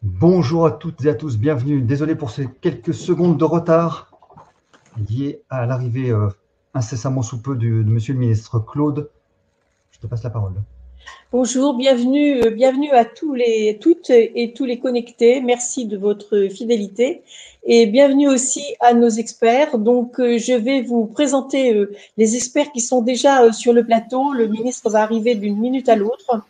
Bonjour à toutes et à tous, bienvenue. Désolé pour ces quelques secondes de retard liées à l'arrivée incessamment sous peu de Monsieur le ministre. Claude, je te passe la parole. Bonjour, bienvenue à toutes et tous les connectés. Merci de votre fidélité et bienvenue aussi à nos experts. Donc, je vais vous présenter les experts qui sont déjà sur le plateau. Le ministre va arriver d'une minute à l'autre.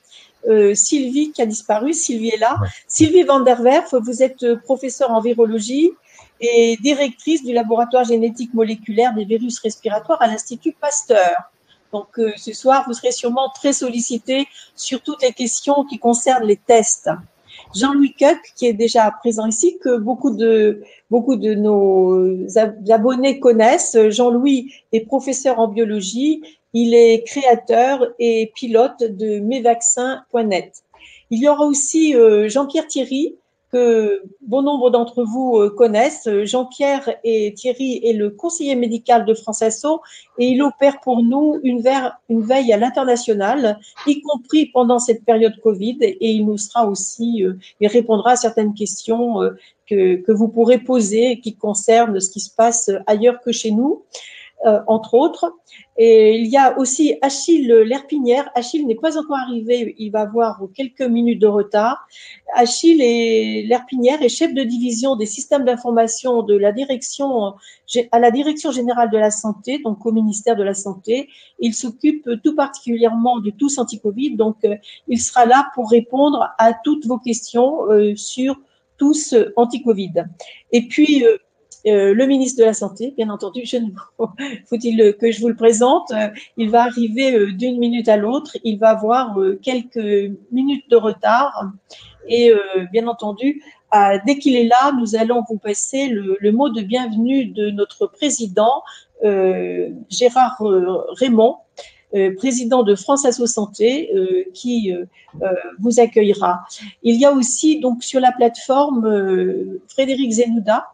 Sylvie qui a disparu, Sylvie est là. Ouais. Sylvie van der Werf, vous êtes professeure en virologie et directrice du laboratoire génétique moléculaire des virus respiratoires à l'Institut Pasteur. Donc, ce soir, vous serez sûrement très sollicité sur toutes les questions qui concernent les tests. Jean-Louis Cuc, qui est déjà présent ici, que beaucoup de nos abonnés connaissent. Jean-Louis est professeur en biologie. Il est créateur et pilote de mesvaccins.net. Il y aura aussi Jean-Pierre Thierry, que bon nombre d'entre vous connaissent. Jean-Pierre et Thierry est le conseiller médical de France Asso et il opère pour nous une veille à l'international, y compris pendant cette période Covid, et il nous sera aussi, il répondra à certaines questions que vous pourrez poser qui concernent ce qui se passe ailleurs que chez nous. Entre autres. Et il y a aussi Achille Lerpinière. Achille n'est pas encore arrivé, il va avoir quelques minutes de retard. Achille Lerpinière est chef de division des systèmes d'information de la direction à la direction générale de la santé, donc au ministère de la Santé. Il s'occupe tout particulièrement de tous anti-Covid, donc il sera là pour répondre à toutes vos questions sur tous anti-Covid. Et puis, le ministre de la Santé, bien entendu, faut-il que je vous le présente, il va arriver d'une minute à l'autre, il va avoir quelques minutes de retard et bien entendu, dès qu'il est là, nous allons vous passer le mot de bienvenue de notre président, Gérard Raymond, président de France Asso Santé, qui vous accueillera. Il y a aussi donc sur la plateforme Frédéric Zenouda,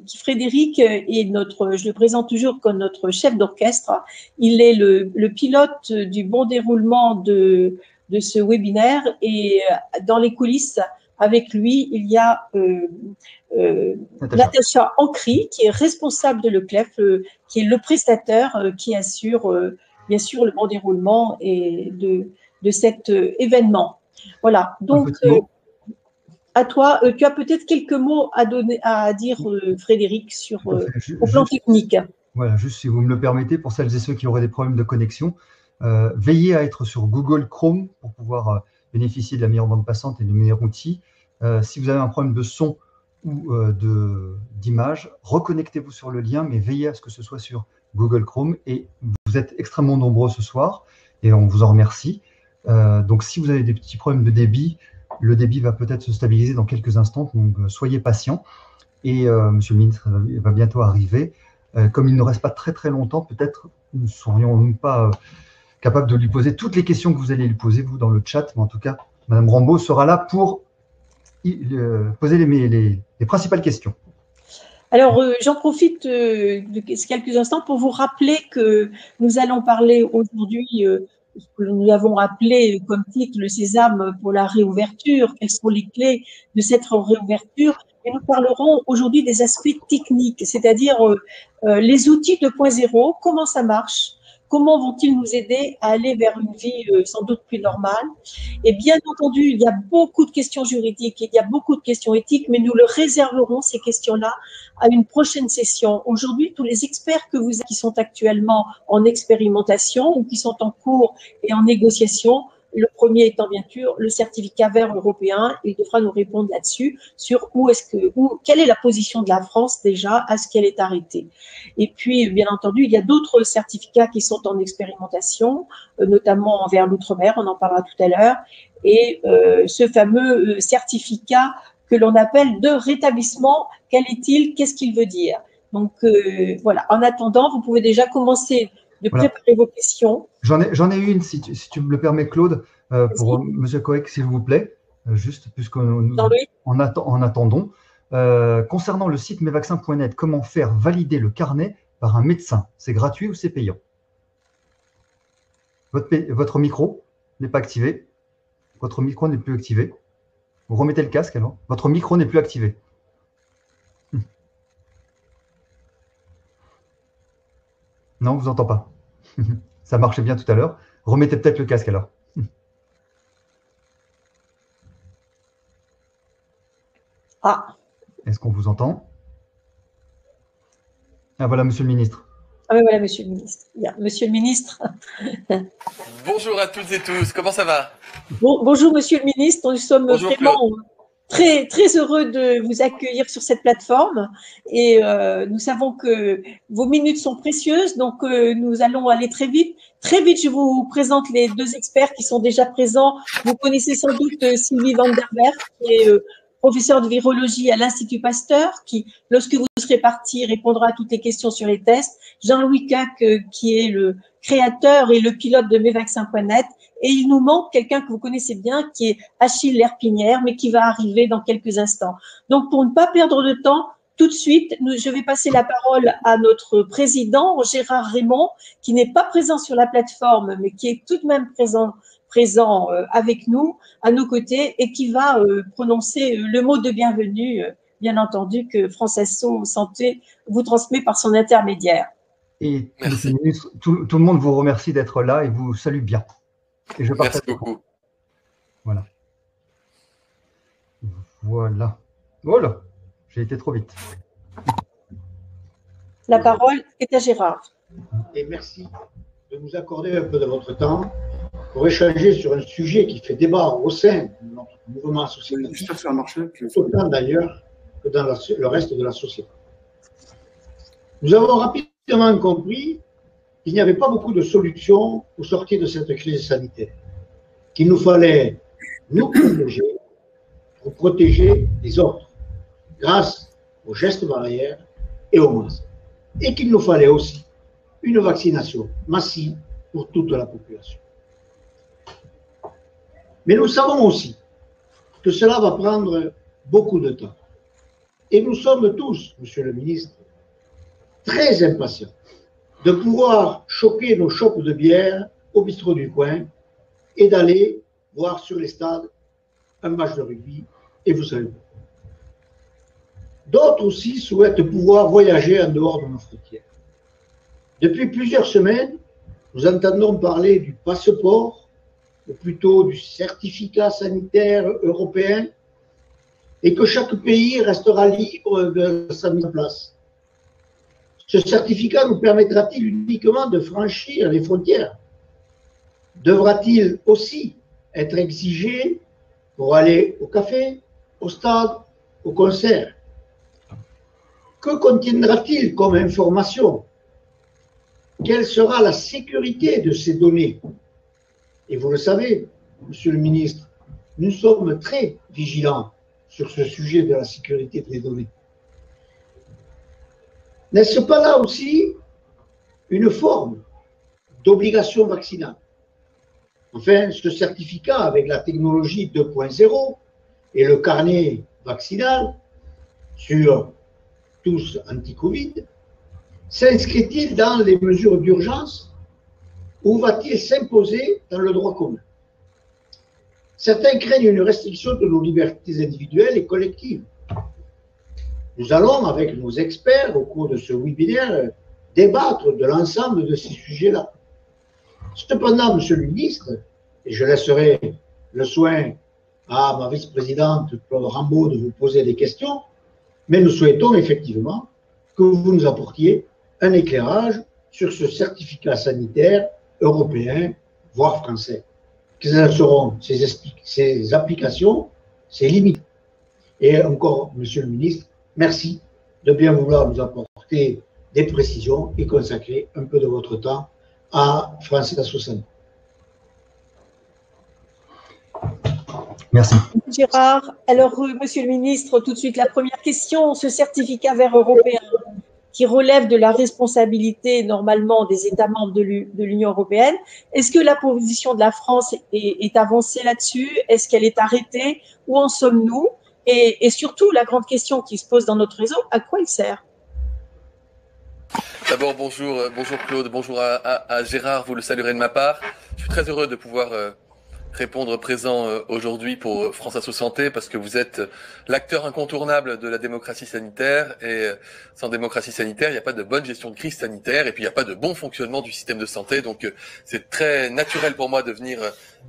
Frédéric est notre, je le présente toujours comme notre chef d'orchestre. Il est le pilote du bon déroulement de ce webinaire et dans les coulisses, avec lui, il y a Natacha Ancry, qui est responsable de l'ECLEF, qui est le prestataire qui assure bien sûr le bon déroulement et de cet événement. Voilà, donc à toi, tu as peut-être quelques mots à dire, Frédéric, sur au plan technique. Voilà, juste si vous me le permettez, pour celles et ceux qui auraient des problèmes de connexion, veillez à être sur Google Chrome pour pouvoir bénéficier de la meilleure bande passante et de meilleurs outils. Si vous avez un problème de son ou d'image, reconnectez-vous sur le lien, mais veillez à ce que ce soit sur Google Chrome. Et vous êtes extrêmement nombreux ce soir et on vous en remercie. Donc, si vous avez des petits problèmes de débit, le débit va peut-être se stabiliser dans quelques instants, donc soyez patients. Et Monsieur le ministre va bientôt arriver. Comme il ne reste pas très très longtemps, peut-être ne serions-nous pas capables de lui poser toutes les questions que vous allez lui poser, vous, dans le chat. Mais en tout cas, Madame Rambaud sera là pour poser les principales questions. Alors, j'en profite de quelques instants pour vous rappeler que nous allons parler aujourd'hui, ce que nous avons appelé comme titre le sésame pour la réouverture. Quelles sont les clés de cette réouverture? Et nous parlerons aujourd'hui des aspects techniques, c'est-à-dire les outils 2.0, comment ça marche, comment vont-ils nous aider à aller vers une vie sans doute plus normale. Et bien entendu, il y a beaucoup de questions juridiques, il y a beaucoup de questions éthiques, mais nous le réserverons, ces questions-là, à une prochaine session. Aujourd'hui, tous les experts que vous avez, qui sont actuellement en expérimentation ou qui sont en cours et en négociation, le premier étant bien sûr le certificat vert européen, il devra nous répondre là-dessus, sur quelle est la position de la France déjà à ce qu'elle est arrêtée. Et puis, bien entendu, il y a d'autres certificats qui sont en expérimentation, notamment vers l'outre-mer, on en parlera tout à l'heure, et ce fameux certificat que l'on appelle de rétablissement, quel est-il, qu'est-ce qu'il veut dire? Donc voilà, en attendant, vous pouvez déjà commencer de préparer vos questions. J'en ai une, si tu me le permets, Claude, pour Monsieur Coec, s'il vous plaît, juste puisqu'en attendons. Concernant le site mesvaccins.net, comment faire valider le carnet par un médecin? C'est gratuit ou c'est payant? Votre micro n'est pas activé. Votre micro n'est plus activé. Vous remettez le casque alors. Votre micro n'est plus activé. Non, on ne vous entend pas. Ça marchait bien tout à l'heure. Remettez peut-être le casque alors. Ah. Est-ce qu'on vous entend? Ah voilà, monsieur le ministre. Ah oui, voilà, monsieur le ministre. Bien. Monsieur le ministre. Bonjour à toutes et tous, comment ça va? Bonjour, monsieur le ministre. Nous sommes Bonjour, vraiment très, très heureux de vous accueillir sur cette plateforme et nous savons que vos minutes sont précieuses, donc nous allons aller très vite. Très vite, je vous présente les deux experts qui sont déjà présents. Vous connaissez sans doute Sylvie Van der Werf, qui est professeure de virologie à l'Institut Pasteur, qui, lorsque vous serez parti, répondra à toutes les questions sur les tests. Jean-Louis Cac, qui est le créateur et le pilote de mesvaccins.net. Et il nous manque quelqu'un que vous connaissez bien, qui est Achille Lerpinière, mais qui va arriver dans quelques instants. Donc, pour ne pas perdre de temps, tout de suite, je vais passer la parole à notre président, Gérard Raymond, qui n'est pas présent sur la plateforme, mais qui est tout de même présent avec nous, à nos côtés, et qui va prononcer le mot de bienvenue, bien entendu, que France Asso Santé vous transmet par son intermédiaire. Et monsieur le ministre, tout le monde vous remercie d'être là et vous salue bien. Et je Merci beaucoup. Voilà. Voilà. Voilà. J'ai été trop vite. La parole est à Gérard. Et merci de nous accorder un peu de votre temps pour échanger sur un sujet qui fait débat au sein de notre mouvement associatif, autant d'ailleurs que dans le reste de la société. Nous avons rapidement compris qu'il n'y avait pas beaucoup de solutions pour sortir de cette crise sanitaire, qu'il nous fallait nous protéger pour protéger les autres, grâce aux gestes barrières et aux masques, et qu'il nous fallait aussi une vaccination massive pour toute la population. Mais nous savons aussi que cela va prendre beaucoup de temps. Et nous sommes tous, monsieur le ministre, très impatients de pouvoir choquer nos chopes de bière au bistrot du coin et d'aller voir sur les stades un match de rugby, et vous savez. D'autres aussi souhaitent pouvoir voyager en dehors de nos frontières. Depuis plusieurs semaines, nous entendons parler du passeport, ou plutôt du certificat sanitaire européen, et que chaque pays restera libre de sa mise en place. Ce certificat nous permettra-t-il uniquement de franchir les frontières? Devra-t-il aussi être exigé pour aller au café, au stade, au concert? Que contiendra-t-il comme information? Quelle sera la sécurité de ces données? Et vous le savez, monsieur le ministre, nous sommes très vigilants sur ce sujet de la sécurité des données. N'est-ce pas là aussi une forme d'obligation vaccinale? Enfin, ce certificat avec la technologie 2.0 et le carnet vaccinal sur tous anti-Covid, s'inscrit-il dans les mesures d'urgence ou va-t-il s'imposer dans le droit commun? Certains craignent une restriction de nos libertés individuelles et collectives. Nous allons, avec nos experts, au cours de ce webinaire, débattre de l'ensemble de ces sujets-là. Cependant, monsieur le ministre, et je laisserai le soin à ma vice-présidente Claude Rambaud de vous poser des questions, mais nous souhaitons effectivement que vous nous apportiez un éclairage sur ce certificat sanitaire européen, voire français. Quelles seront ses applications, ses limites? Et encore, monsieur le ministre, merci de bien vouloir nous apporter des précisions et consacrer un peu de votre temps à France Asso Santé. Merci. Gérard, alors monsieur le ministre, tout de suite la première question, ce certificat vert européen qui relève de la responsabilité normalement des États membres de l'Union européenne, est-ce que la position de la France est avancée là-dessus? Est-ce qu'elle est arrêtée? Où en sommes-nous? Et surtout, la grande question qui se pose dans notre réseau, à quoi il sert? D'abord, bonjour Claude, bonjour à Gérard, vous le saluerez de ma part. Je suis très heureux de pouvoir répondre présent aujourd'hui pour France Asso Santé parce que vous êtes l'acteur incontournable de la démocratie sanitaire et sans démocratie sanitaire, il n'y a pas de bonne gestion de crise sanitaire et puis il n'y a pas de bon fonctionnement du système de santé. Donc c'est très naturel pour moi de venir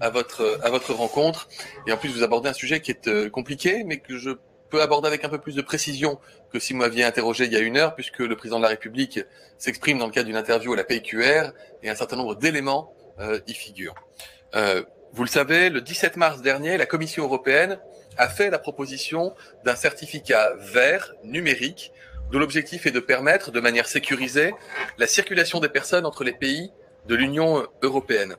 à votre rencontre et en plus vous abordez un sujet qui est compliqué mais que je peux aborder avec un peu plus de précision que si vous m'aviez interrogé il y a une heure puisque le président de la République s'exprime dans le cadre d'une interview à la PQR et un certain nombre d'éléments y figurent. Vous le savez, le 17 mars dernier, la Commission européenne a fait la proposition d'un certificat vert numérique dont l'objectif est de permettre de manière sécurisée la circulation des personnes entre les pays de l'Union européenne.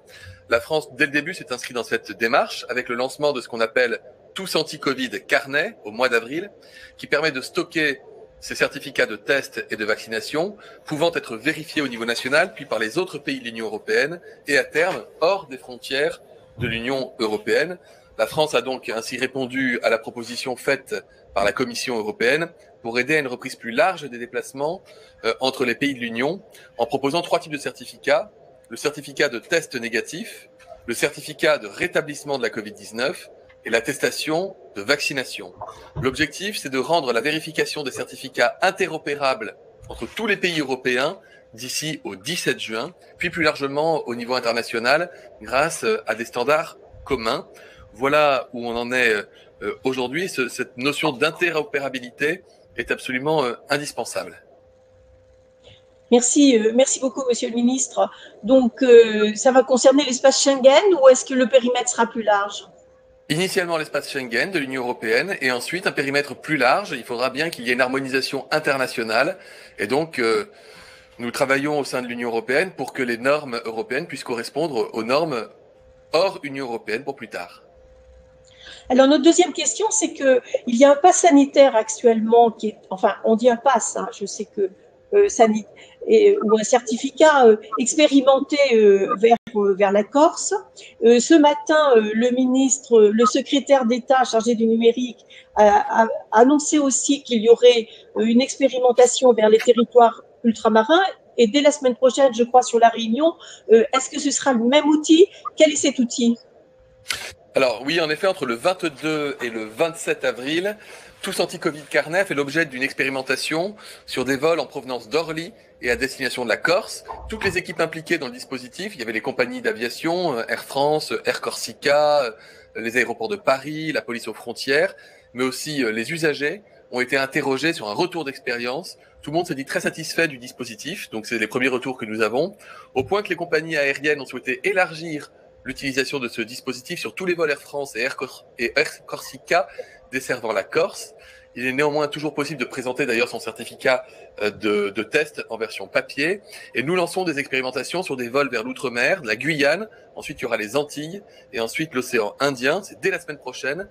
La France, dès le début, s'est inscrite dans cette démarche avec le lancement de ce qu'on appelle Tous Anti-Covid Carnet au mois d'avril, qui permet de stocker ces certificats de test et de vaccination pouvant être vérifiés au niveau national puis par les autres pays de l'Union européenne et à terme hors des frontières de l'Union européenne. La France a donc ainsi répondu à la proposition faite par la Commission européenne pour aider à une reprise plus large des déplacements entre les pays de l'Union en proposant 3 types de certificats. Le certificat de test négatif, le certificat de rétablissement de la Covid-19 et l'attestation de vaccination. L'objectif, c'est de rendre la vérification des certificats interopérables entre tous les pays européens d'ici au 17 juin, puis plus largement au niveau international grâce à des standards communs. Voilà où on en est aujourd'hui. Cette notion d'interopérabilité est absolument indispensable. Merci, merci beaucoup, Monsieur le Ministre. Donc, ça va concerner l'espace Schengen ou est-ce que le périmètre sera plus large ? Initialement l'espace Schengen de l'Union européenne et ensuite un périmètre plus large. Il faudra bien qu'il y ait une harmonisation internationale et donc nous travaillons au sein de l'Union européenne pour que les normes européennes puissent correspondre aux normes hors Union européenne pour plus tard. Alors, notre deuxième question, c'est qu'il y a un pass sanitaire actuellement qui est, enfin, on dit un pass, hein, je sais que ou un certificat expérimenté vers la Corse. Ce matin, le secrétaire d'État chargé du numérique a annoncé aussi qu'il y aurait une expérimentation vers les territoires ultramarins et dès la semaine prochaine, je crois, sur La Réunion. Est-ce que ce sera le même outil? Quel est cet outil? Alors oui, en effet, entre le 22 et le 27 avril, Tous Anti-Covid Carnet fait l'objet d'une expérimentation sur des vols en provenance d'Orly et à destination de la Corse. Toutes les équipes impliquées dans le dispositif, il y avait les compagnies d'aviation, Air France, Air Corsica, les aéroports de Paris, la police aux frontières, mais aussi les usagers ont été interrogés sur un retour d'expérience. Tout le monde s'est dit très satisfait du dispositif, donc c'est les premiers retours que nous avons, au point que les compagnies aériennes ont souhaité élargir l'utilisation de ce dispositif sur tous les vols Air France et Air Corsica desservant la Corse. Il est néanmoins toujours possible de présenter d'ailleurs son certificat de test en version papier. Et nous lançons des expérimentations sur des vols vers l'outre-mer, la Guyane, ensuite il y aura les Antilles et ensuite l'océan Indien. C'est dès la semaine prochaine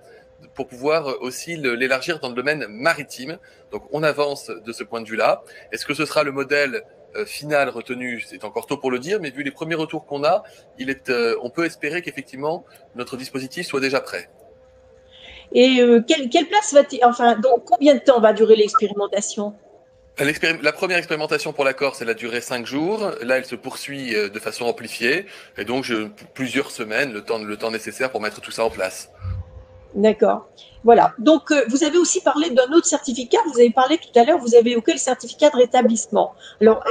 pour pouvoir aussi l'élargir dans le domaine maritime. Donc on avance de ce point de vue-là. Est-ce que ce sera le modèle final retenu? C'est encore tôt pour le dire, mais vu les premiers retours qu'on a, on peut espérer qu'effectivement notre dispositif soit déjà prêt. Et quelle place va-t-il, enfin, donc combien de temps va durer l'expérimentation? La première expérimentation pour la Corse, elle a duré 5 jours. Là, elle se poursuit de façon amplifiée, et donc plusieurs semaines, le temps nécessaire pour mettre tout ça en place. D'accord. Voilà. Donc, vous avez aussi parlé d'un autre certificat. Vous avez parlé tout à l'heure, vous avez évoqué le certificat de rétablissement. Alors,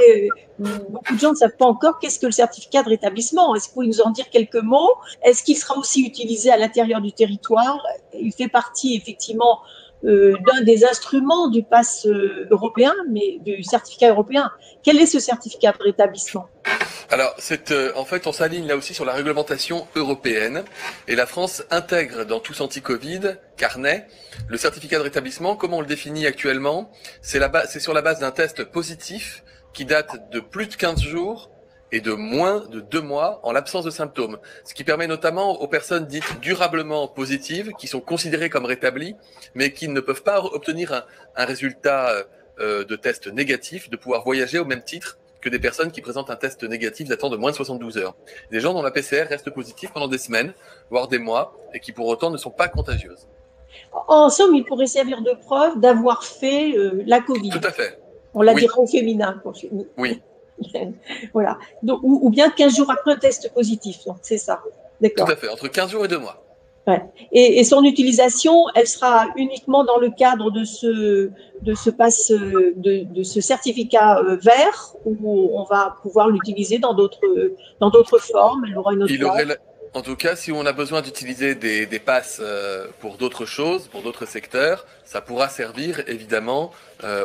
beaucoup de gens ne savent pas encore qu'est-ce que le certificat de rétablissement. Est-ce que vous pouvez nous en dire quelques mots? Est-ce qu'il sera aussi utilisé à l'intérieur du territoire? Il fait partie, effectivement, d'un des instruments du pass européen, mais du certificat européen. Quel est ce certificat de rétablissement? Alors, en fait, on s'aligne là aussi sur la réglementation européenne et la France intègre dans Tous Anti-Covid Carnet le certificat de rétablissement. Comment on le définit actuellement? C'est sur la base d'un test positif qui date de plus de 15 jours et de moins de 2 mois en l'absence de symptômes. Ce qui permet notamment aux personnes dites durablement positives, qui sont considérées comme rétablies, mais qui ne peuvent pas obtenir un résultat de test négatif, de pouvoir voyager au même titre que des personnes qui présentent un test négatif datant de moins de 72 heures. Des gens dont la PCR reste positive pendant des semaines, voire des mois, et qui pour autant ne sont pas contagieuses. En somme, il pourrait servir de preuve d'avoir fait la Covid. Tout à fait. On la dira au féminin. Oui. Voilà. Donc, ou bien 15 jours après un test positif. Donc, c'est ça. D'accord. Tout à fait, entre 15 jours et 2 mois. Ouais. Et son utilisation, elle sera uniquement dans le cadre de ce certificat vert, où on va pouvoir l'utiliser dans d'autres formes. Elle aura une autre forme. En tout cas, si on a besoin d'utiliser des passes pour d'autres choses, pour d'autres secteurs, ça pourra servir évidemment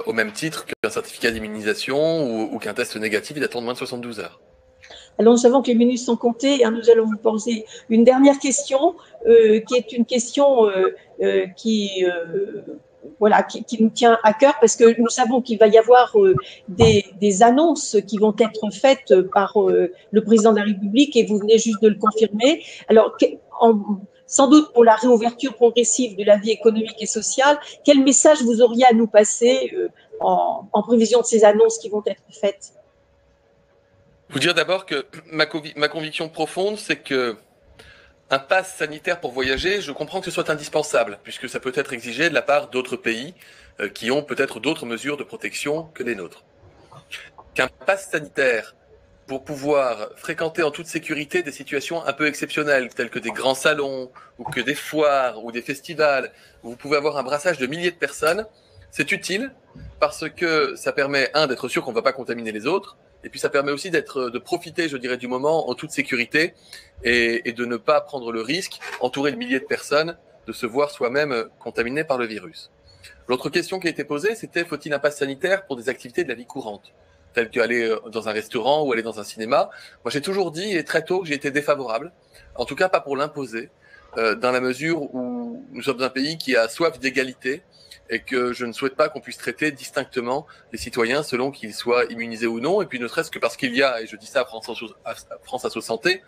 au même titre qu'un certificat d'immunisation ou qu'un test négatif datant de moins de 72 heures. Alors, nous savons que les minutes sont comptées. Nous allons vous poser une dernière question, qui est une question qui nous tient à cœur, parce que nous savons qu'il va y avoir des annonces qui vont être faites par le président de la République, et vous venez juste de le confirmer. Alors, sans doute pour la réouverture progressive de la vie économique et sociale, quel message vous auriez à nous passer en prévision de ces annonces qui vont être faites? Vous dire d'abord que ma conviction profonde, c'est que un pass sanitaire pour voyager, je comprends que ce soit indispensable, puisque ça peut être exigé de la part d'autres pays qui ont peut-être d'autres mesures de protection que les nôtres. Qu'un pass sanitaire pour pouvoir fréquenter en toute sécurité des situations un peu exceptionnelles, telles que des grands salons, ou que des foires, ou des festivals, où vous pouvez avoir un brassage de milliers de personnes, c'est utile, parce que ça permet, d'être sûr qu'on ne va pas contaminer les autres, et puis ça permet aussi de profiter, je dirais, du moment en toute sécurité et de ne pas prendre le risque, entouré de milliers de personnes, de se voir soi-même contaminé par le virus. L'autre question qui a été posée, c'était faut-il un pass sanitaire pour des activités de la vie courante, telles qu'aller dans un restaurant ou aller dans un cinéma? Moi, j'ai toujours dit, et très tôt, que j'ai été défavorable, en tout cas pas pour l'imposer, dans la mesure où nous sommes un pays qui a soif d'égalité, et que je ne souhaite pas qu'on puisse traiter distinctement les citoyens selon qu'ils soient immunisés ou non, et puis ne serait-ce que parce qu'il y a, et je dis ça à France Asso Santé,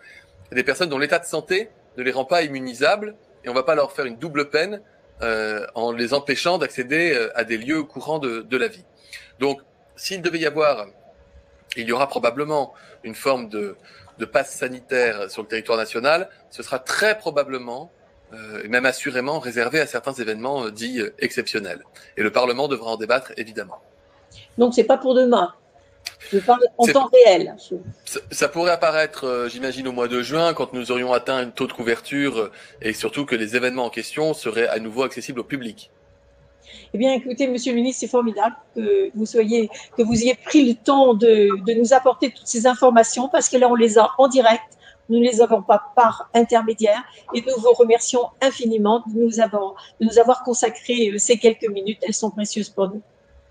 des personnes dont l'état de santé ne les rend pas immunisables, et on ne va pas leur faire une double peine en les empêchant d'accéder à des lieux courants de la vie. Donc, s'il devait y avoir, il y aura probablement une forme de passe sanitaire sur le territoire national, ce sera très probablement et même assurément réservé à certains événements dits exceptionnels. Et le Parlement devra en débattre, évidemment. Donc, ce n'est pas pour demain. Je parle en temps réel. Ça pourrait apparaître, j'imagine, au mois de juin, quand nous aurions atteint un taux de couverture et surtout que les événements en question seraient à nouveau accessibles au public. Eh bien, écoutez, Monsieur le ministre, c'est formidable que vous ayez pris le temps de nous apporter toutes ces informations, parce que là, on les a en direct. Nous ne les avons pas par intermédiaire, et nous vous remercions infiniment de nous avoir consacré ces quelques minutes. Elles sont précieuses pour nous.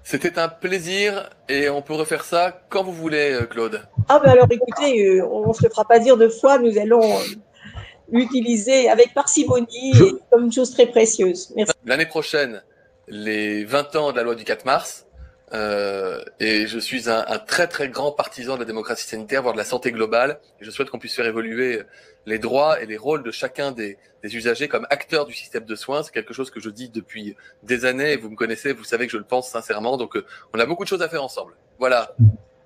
C'était un plaisir, et on peut refaire ça quand vous voulez, Claude. Ah ben alors écoutez, on ne se le fera pas dire deux fois, nous allons l'utiliser avec parcimonie et comme une chose très précieuse. Merci. L'année prochaine, les 20 ans de la loi du 4 mars, et je suis un très très grand partisan de la démocratie sanitaire, voire de la santé globale, et je souhaite qu'on puisse faire évoluer les droits et les rôles de chacun des usagers comme acteurs du système de soins. C'est quelque chose que je dis depuis des années, et vous me connaissez, vous savez que je le pense sincèrement, donc on a beaucoup de choses à faire ensemble. Voilà.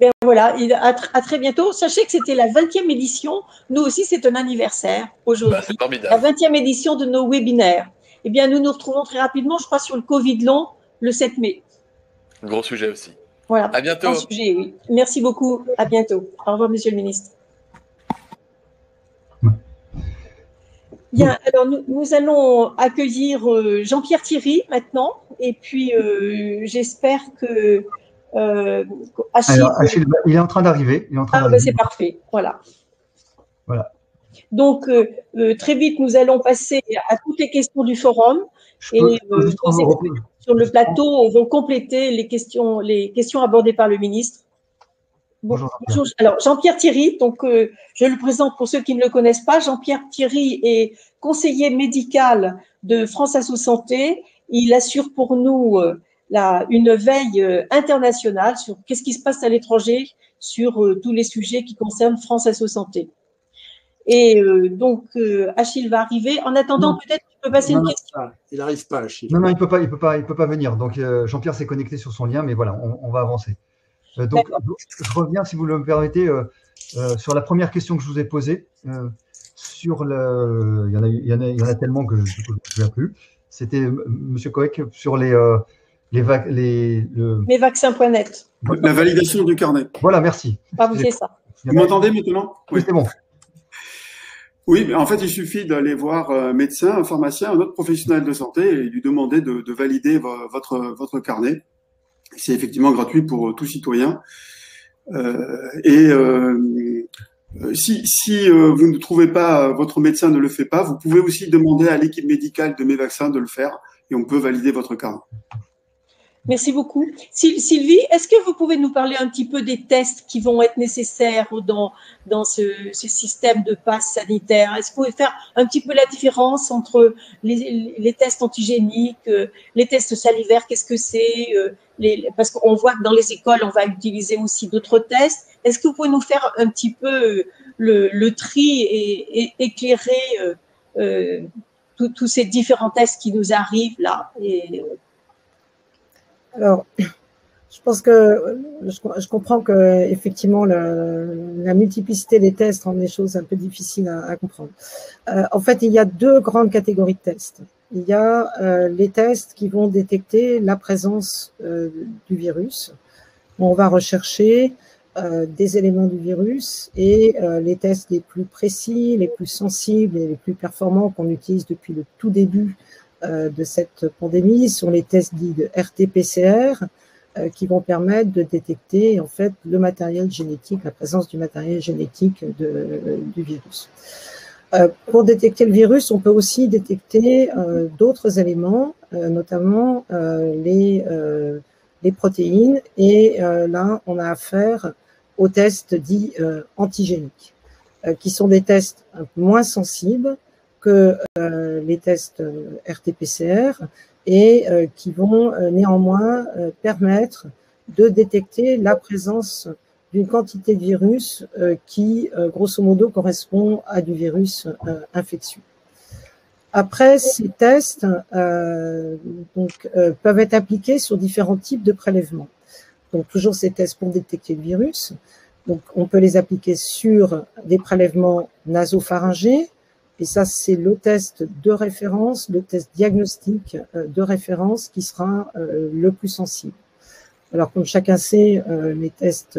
Ben voilà, à très bientôt. Sachez que c'était la 20e édition, nous aussi c'est un anniversaire aujourd'hui, c'est formidable. La 20e édition de nos webinaires. Eh bien nous nous retrouvons très rapidement, je crois, sur le Covid long, le 7 mai. Gros sujet aussi. Voilà. À bientôt. Gros sujet, oui. Merci beaucoup. À bientôt. Au revoir, Monsieur le ministre. Bien, alors nous allons accueillir Jean-Pierre Thierry maintenant, et puis j'espère que Achille, il est en train d'arriver. Ben c'est parfait. Voilà. Donc très vite, nous allons passer à toutes les questions du forum. Sur le plateau, vont compléter les questions abordées par le ministre. Bonjour. Alors, Jean-Pierre Thierry, donc je le présente pour ceux qui ne le connaissent pas. Jean-Pierre Thierry est conseiller médical de France Asso Santé. Il assure pour nous une veille internationale sur qu'est-ce qui se passe à l'étranger, sur tous les sujets qui concernent France Asso Santé. Et donc, Achille va arriver. En attendant, peut-être tu peux passer une question. Il n'arrive pas, Achille. Non, il peut pas venir. Donc, Jean-Pierre s'est connecté sur son lien, mais voilà, on va avancer. Donc, je reviens, si vous le permettez, sur la première question que je vous ai posée. Sur il y en a tellement que je ne me souviens plus. C'était Monsieur Coec sur Mesvaccins.net. La validation du carnet. Voilà, merci. Ah, vous c'est ça. Vous m'entendez maintenant? Oui, c'est bon. Oui, mais en fait, il suffit d'aller voir un médecin, un pharmacien, un autre professionnel de santé et lui demander de valider votre carnet. C'est effectivement gratuit pour tout citoyen. Et si vous ne trouvez pas, votre médecin ne le fait pas, vous pouvez aussi demander à l'équipe médicale de Mes Vaccins de le faire et on peut valider votre carnet. Merci beaucoup. Sylvie, est-ce que vous pouvez nous parler un petit peu des tests qui vont être nécessaires dans ce système de passe sanitaire? Est-ce que vous pouvez faire un petit peu la différence entre les tests antigéniques, les tests salivaires, qu'est-ce que c'est? Parce qu'on voit que dans les écoles, on va utiliser aussi d'autres tests. Est-ce que vous pouvez nous faire un petit peu le tri et éclairer tous ces différents tests qui nous arrivent là Alors, je pense que je comprends que effectivement la multiplicité des tests rend les choses un peu difficiles à comprendre. En fait, il y a deux grandes catégories de tests. Il y a les tests qui vont détecter la présence du virus. On va rechercher des éléments du virus et les tests les plus précis, les plus sensibles et les plus performants qu'on utilise depuis le tout début de cette pandémie sont les tests dits de RT-PCR qui vont permettre de détecter en fait le matériel génétique, la présence du matériel génétique du virus. Pour détecter le virus, on peut aussi détecter d'autres éléments, notamment les protéines, et là on a affaire aux tests dits antigéniques, qui sont des tests un peu moins sensibles que les tests RT-PCR et qui vont néanmoins permettre de détecter la présence d'une quantité de virus qui, grosso modo, correspond à du virus infectieux. Après, ces tests peuvent être appliqués sur différents types de prélèvements. Donc, toujours ces tests pour détecter le virus. Donc, on peut les appliquer sur des prélèvements nasopharyngés. Et ça, c'est le test de référence, le test diagnostique de référence qui sera le plus sensible. Alors, comme chacun sait, les tests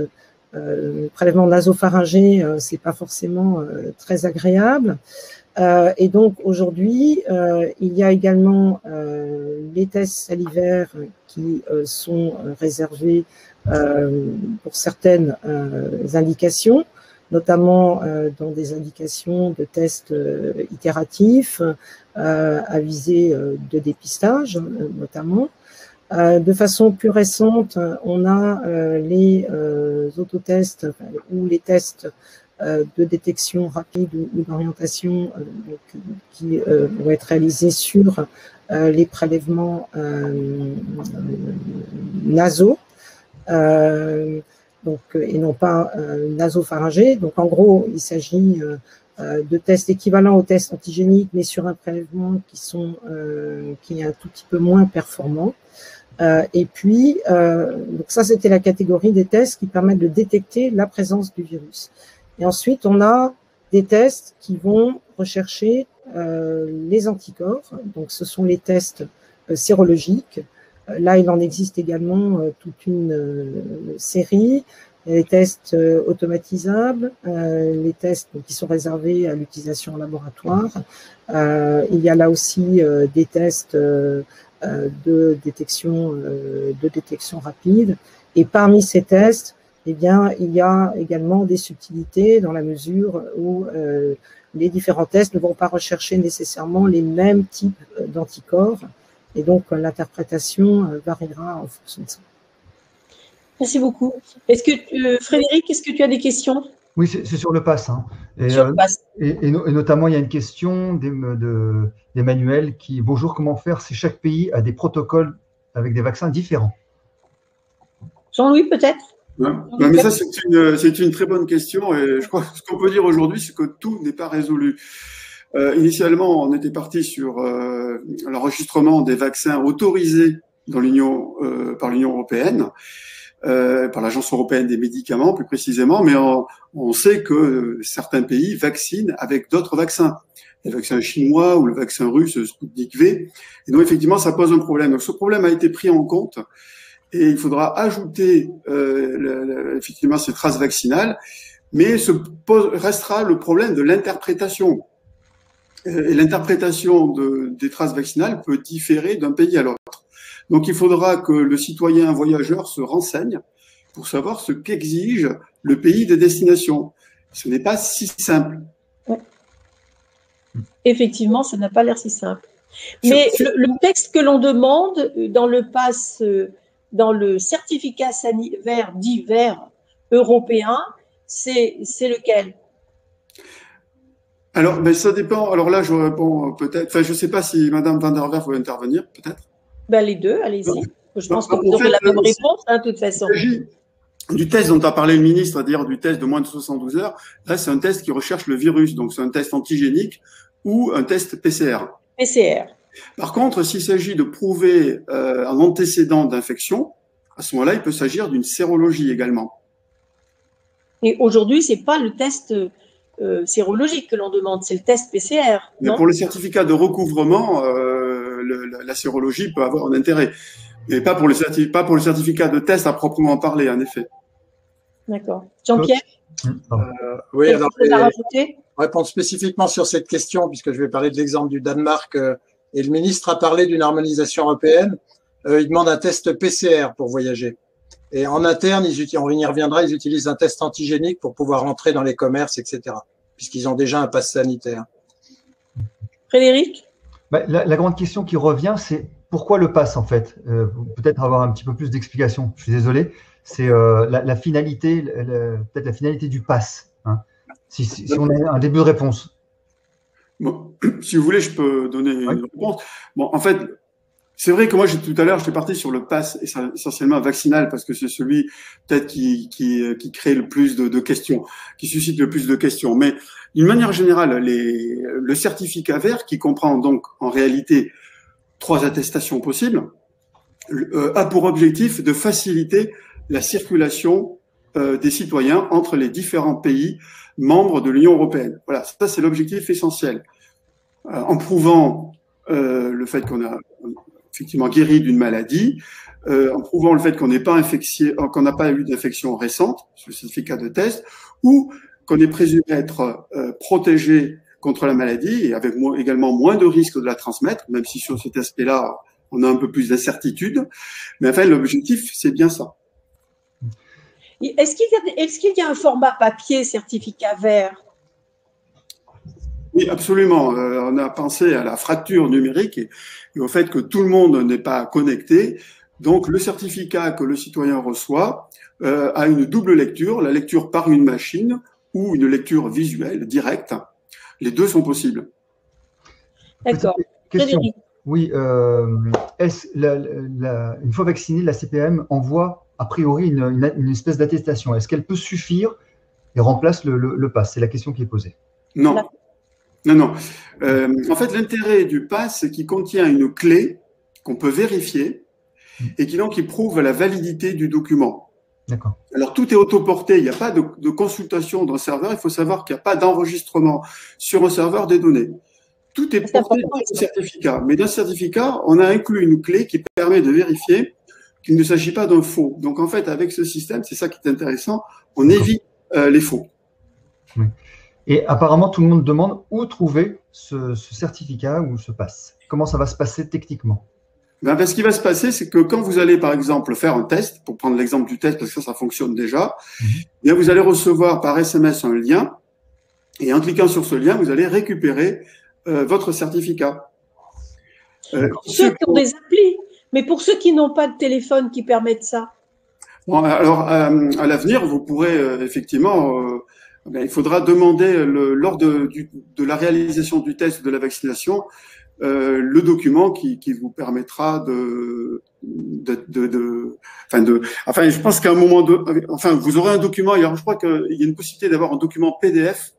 prélèvements nasopharyngés, c'est pas forcément très agréable. Et donc, aujourd'hui, il y a également les tests salivaires qui sont réservés pour certaines indications, notamment dans des indications de tests itératifs à visée de dépistage, notamment. De façon plus récente, on a les autotests ou les tests de détection rapide ou d'orientation qui vont être réalisés sur les prélèvements nasaux. Et non pas nasopharyngés. Donc, en gros, il s'agit de tests équivalents aux tests antigéniques, mais sur un prélèvement qui est un tout petit peu moins performant. Et puis, donc ça, c'était la catégorie des tests qui permettent de détecter la présence du virus. Et ensuite, on a des tests qui vont rechercher les anticorps. Donc, ce sont les tests sérologiques. Là, il en existe également toute une série. Les tests automatisables, les tests qui sont réservés à l'utilisation en laboratoire. Il y a là aussi des tests de détection rapide. Et parmi ces tests, eh bien, il y a également des subtilités dans la mesure où les différents tests ne vont pas rechercher nécessairement les mêmes types d'anticorps. Et donc, l'interprétation variera en fonction de ça. Merci beaucoup. Frédéric, est-ce que tu as des questions? Oui, c'est sur le pass. Hein. Et notamment, il y a une question d'Emmanuel qui, bonjour, comment faire si chaque pays a des protocoles avec des vaccins différents? Jean-Louis, peut-être? Ouais. Non, mais ça, c'est une très bonne question. Et je crois que ce qu'on peut dire aujourd'hui, c'est que tout n'est pas résolu. Initialement, on était parti sur l'enregistrement des vaccins autorisés dans par l'Union européenne, par l'Agence européenne des médicaments plus précisément, mais on sait que certains pays vaccinent avec d'autres vaccins, le vaccin chinois ou le vaccin russe Sputnik V. Et donc effectivement, ça pose un problème. Donc ce problème a été pris en compte et il faudra ajouter effectivement ces traces vaccinales, mais restera le problème de l'interprétation. Et l'interprétation des traces vaccinales peut différer d'un pays à l'autre. Donc, il faudra que le citoyen voyageur se renseigne pour savoir ce qu'exige le pays de destination. Ce n'est pas si simple. Ouais. Effectivement, ça n'a pas l'air si simple. Mais le texte que l'on demande dans le pass, dans le certificat sanitaire dit vert européen, c'est lequel? Alors, ben, ça dépend. Alors là, je réponds peut-être. Enfin, je ne sais pas si Madame Van der Werf veut intervenir, peut-être. Ben, les deux, allez-y. Je pense que vous aurez la même réponse, hein, de toute façon. Du test dont a parlé le ministre, c'est-à-dire du test de moins de 72 heures, là, c'est un test qui recherche le virus. Donc, c'est un test antigénique ou un test PCR. PCR. Par contre, s'il s'agit de prouver un antécédent d'infection, à ce moment-là, il peut s'agir d'une sérologie également. Et aujourd'hui, ce n'est pas le test sérologique que l'on demande, c'est le test PCR. Mais non, pour le certificat de recouvrement, la sérologie peut avoir un intérêt. Mais pas pour le certificat de test à proprement parler, en effet. D'accord. Jean-Pierre, oui, alors, rajouter répondre spécifiquement sur cette question, puisque je vais parler de l'exemple du Danemark, et le ministre a parlé d'une harmonisation européenne. Il demande un test PCR pour voyager. Et en interne, on y reviendra, ils utilisent un test antigénique pour pouvoir entrer dans les commerces, etc., puisqu'ils ont déjà un pass sanitaire. Frédéric? La grande question qui revient, c'est pourquoi le pass, en fait? Peut-être avoir un petit peu plus d'explications. Je suis désolé. C'est la finalité, peut-être la finalité du pass. Hein. Si on a un début de réponse. Bon, si vous voulez, je peux donner une réponse. Bon, en fait, c'est vrai que moi, tout à l'heure, j'étais parti sur le pass essentiellement vaccinal parce que c'est celui peut-être qui crée le plus de questions, qui suscite le plus de questions. Mais d'une manière générale, le certificat vert, qui comprend donc en réalité 3 attestations possibles, a pour objectif de faciliter la circulation des citoyens entre les différents pays membres de l'Union européenne. Voilà, ça c'est l'objectif essentiel. En prouvant le fait qu'on a effectivement guéri d'une maladie, en prouvant le fait qu'on n'est pas infecté, qu'on n'a pas eu d'infection récente sur le certificat de test, ou qu'on est présumé être protégé contre la maladie et avec également moins de risques de la transmettre, même si sur cet aspect-là, on a un peu plus d'incertitude. Mais enfin, l'objectif, c'est bien ça. Est-ce qu'il y a un format papier certificat vert? Oui, absolument. On a pensé à la fracture numérique et au fait que tout le monde n'est pas connecté. Donc, le certificat que le citoyen reçoit a une double lecture, la lecture par une machine ou une lecture visuelle directe. Les deux sont possibles. D'accord. Question. Oui, une fois vacciné, la CPM envoie a priori une espèce d'attestation. Est-ce qu'elle peut suffire et remplace le pass? C'est la question qui est posée. Non. Non. En fait, l'intérêt du pass, c'est qu'il contient une clé qu'on peut vérifier et qui prouve la validité du document. D'accord. Alors, tout est autoporté. Il n'y a pas de consultation dans le serveur. Il faut savoir qu'il n'y a pas d'enregistrement sur un serveur des données. Tout est porté dans le certificat. Mais dans le certificat, on a inclus une clé qui permet de vérifier qu'il ne s'agit pas d'un faux. Donc, en fait, avec ce système, c'est ça qui est intéressant, on évite les faux. Oui. Et apparemment, tout le monde demande où trouver ce certificat ou ce pass. Comment ça va se passer techniquement? Ce qui va se passer, c'est que quand vous allez, par exemple, faire un test, pour prendre l'exemple du test, parce que ça fonctionne déjà, bien, vous allez recevoir par SMS un lien, et en cliquant sur ce lien, vous allez récupérer votre certificat. Ceux qui ont des applis, mais pour ceux qui n'ont pas de téléphone qui permettent ça. Bon, alors, à l'avenir, vous pourrez effectivement, il faudra demander lors de la réalisation du test de la vaccination le document qui vous permettra enfin, je pense qu'à un moment vous aurez un document. Alors, je crois qu'il y a une possibilité d'avoir un document PDF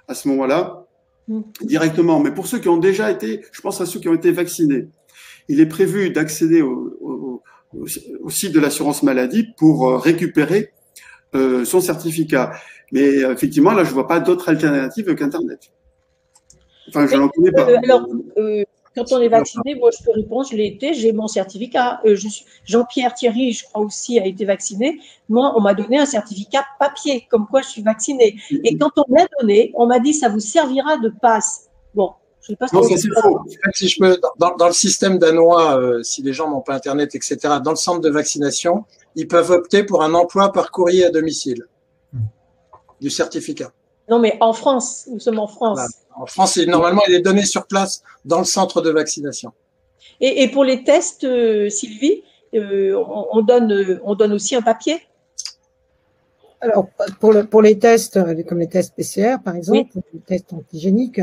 à ce moment-là directement. Mais pour ceux qui ont déjà été, je pense à ceux qui ont été vaccinés, il est prévu d'accéder au site de l'assurance maladie pour récupérer son certificat. Mais effectivement, là, je vois pas d'autre alternative qu'Internet. Enfin, je n'en connais pas. Alors, quand on est vacciné, moi, je peux répondre, je l'ai été, j'ai mon certificat. Jean-Pierre Thierry, je crois aussi, a été vacciné. Moi, on m'a donné un certificat papier, comme quoi je suis vacciné. Et quand on me l'a donné, on m'a dit, ça vous servira de passe. Bon, Je sais pas Non, ça c'est faux. Si je peux, dans le système danois, si les gens n'ont pas Internet, etc., dans le centre de vaccination, ils peuvent opter pour un emploi par courrier à domicile du certificat. Non, mais en France, nous sommes en France. Voilà. En France, normalement, il est donné sur place dans le centre de vaccination. Et pour les tests, Sylvie, on donne aussi un papier? Alors, pour les tests, comme les tests PCR, par exemple, Oui. les tests antigéniques,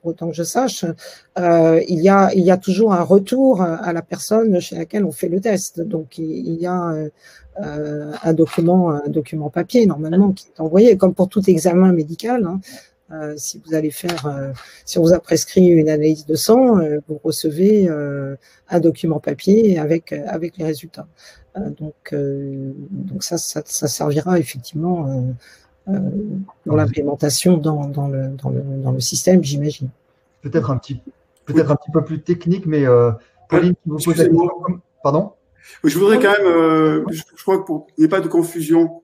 autant que je sache, il y a toujours un retour à la personne chez laquelle on fait le test. Donc, il y a un document papier, normalement, qui est envoyé, comme pour tout examen médical. Hein. Si vous allez si on vous a prescrit une analyse de sang, vous recevez un document papier avec les résultats. Donc ça servira effectivement dans l'implémentation dans le système, j'imagine. Peut-être un petit peu plus technique, mais Pauline, qui vous pose la question. Pardon? Je voudrais quand même, je crois que pour qu'il n'y ait pas de confusion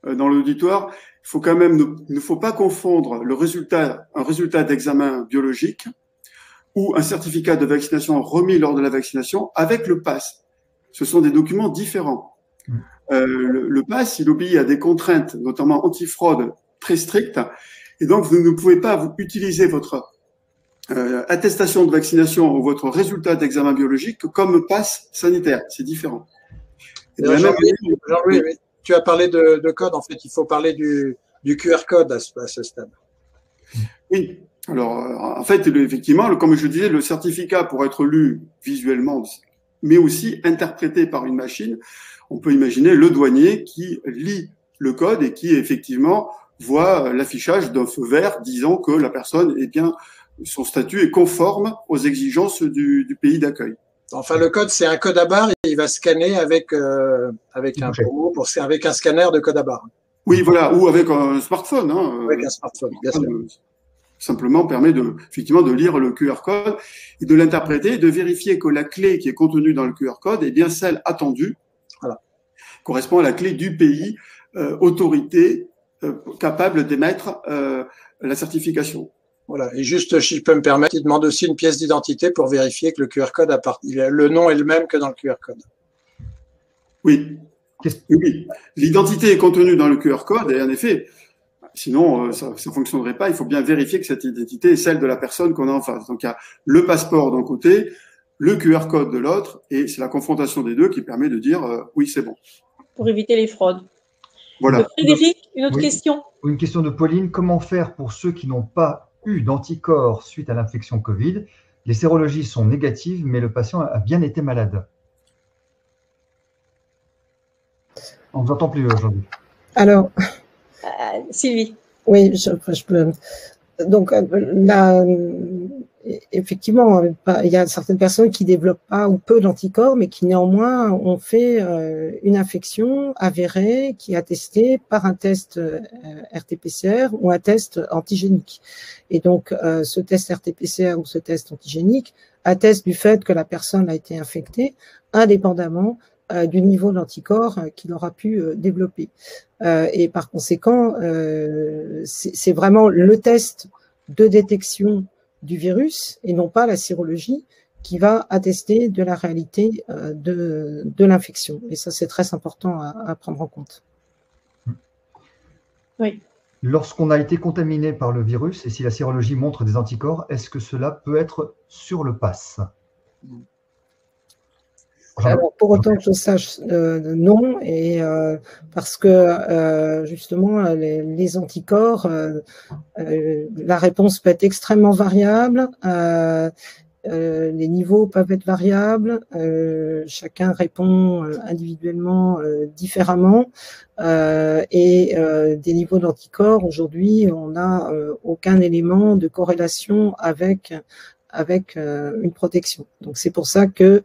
dans l'auditoire, il ne faut pas confondre un résultat d'examen biologique ou un certificat de vaccination remis lors de la vaccination avec le pass. Ce sont des documents différents. Le pass, il obéit à des contraintes, notamment antifraude, très strictes, et donc vous ne pouvez pas vous utiliser votre attestation de vaccination ou votre résultat d'examen biologique comme pass sanitaire. C'est différent. Jean-Louis, tu as parlé de code. En fait, il faut parler du QR code à ce stade. Oui. Alors, en fait, effectivement, comme je disais, le certificat pour être lu visuellement, mais aussi interprété par une machine, on peut imaginer le douanier qui lit le code et qui, effectivement, voit l'affichage d'un feu vert disant que la personne est bien, son statut est conforme aux exigences du pays d'accueil. Enfin, le code, c'est un code à barre et il va scanner avec un scanner de code à barre. Oui, voilà, ou avec un smartphone. Hein, avec un smartphone, bien sûr. Simplement permet effectivement de lire le QR code et de l'interpréter, de vérifier que la clé qui est contenue dans le QR code est bien celle attendue, voilà, correspond à la clé du pays, autorité capable d'émettre la certification. Voilà. Et juste, si je peux me permettre, il demande aussi une pièce d'identité pour vérifier que le QR code le nom est le même que dans le QR code. Oui. Oui. L'identité est contenue dans le QR code et en effet, sinon ça ne fonctionnerait pas. Il faut bien vérifier que cette identité est celle de la personne qu'on a en face. Donc il y a le passeport d'un côté, le QR code de l'autre, et c'est la confrontation des deux qui permet de dire oui, c'est bon. Pour éviter les fraudes. Voilà. Frédéric, une autre question? Une question de Pauline. Comment faire pour ceux qui n'ont pas eu d'anticorps suite à l'infection Covid? Les sérologies sont négatives, mais le patient a bien été malade. On ne vous entend plus aujourd'hui. Alors, Sylvie. Oui, je peux. Donc là, effectivement, il y a certaines personnes qui développent pas ou peu d'anticorps, mais qui néanmoins ont fait une infection avérée qui est attestée par un test RT-PCR ou un test antigénique. Et donc, ce test RT-PCR ou ce test antigénique atteste du fait que la personne a été infectée, indépendamment du niveau d'anticorps qu'il aura pu développer. Et par conséquent, c'est vraiment le test de détection du virus et non pas la sérologie qui va attester de la réalité de l'infection. Et ça, c'est très important à prendre en compte. Oui. Lorsqu'on a été contaminé par le virus et si la sérologie montre des anticorps, est-ce que cela peut être sur le pass? Alors, pour autant que je sache, non, et parce que justement les anticorps, la réponse peut être extrêmement variable, les niveaux peuvent être variables, chacun répond individuellement différemment, et des niveaux d'anticorps aujourd'hui, on n'a aucun élément de corrélation avec une protection. Donc c'est pour ça que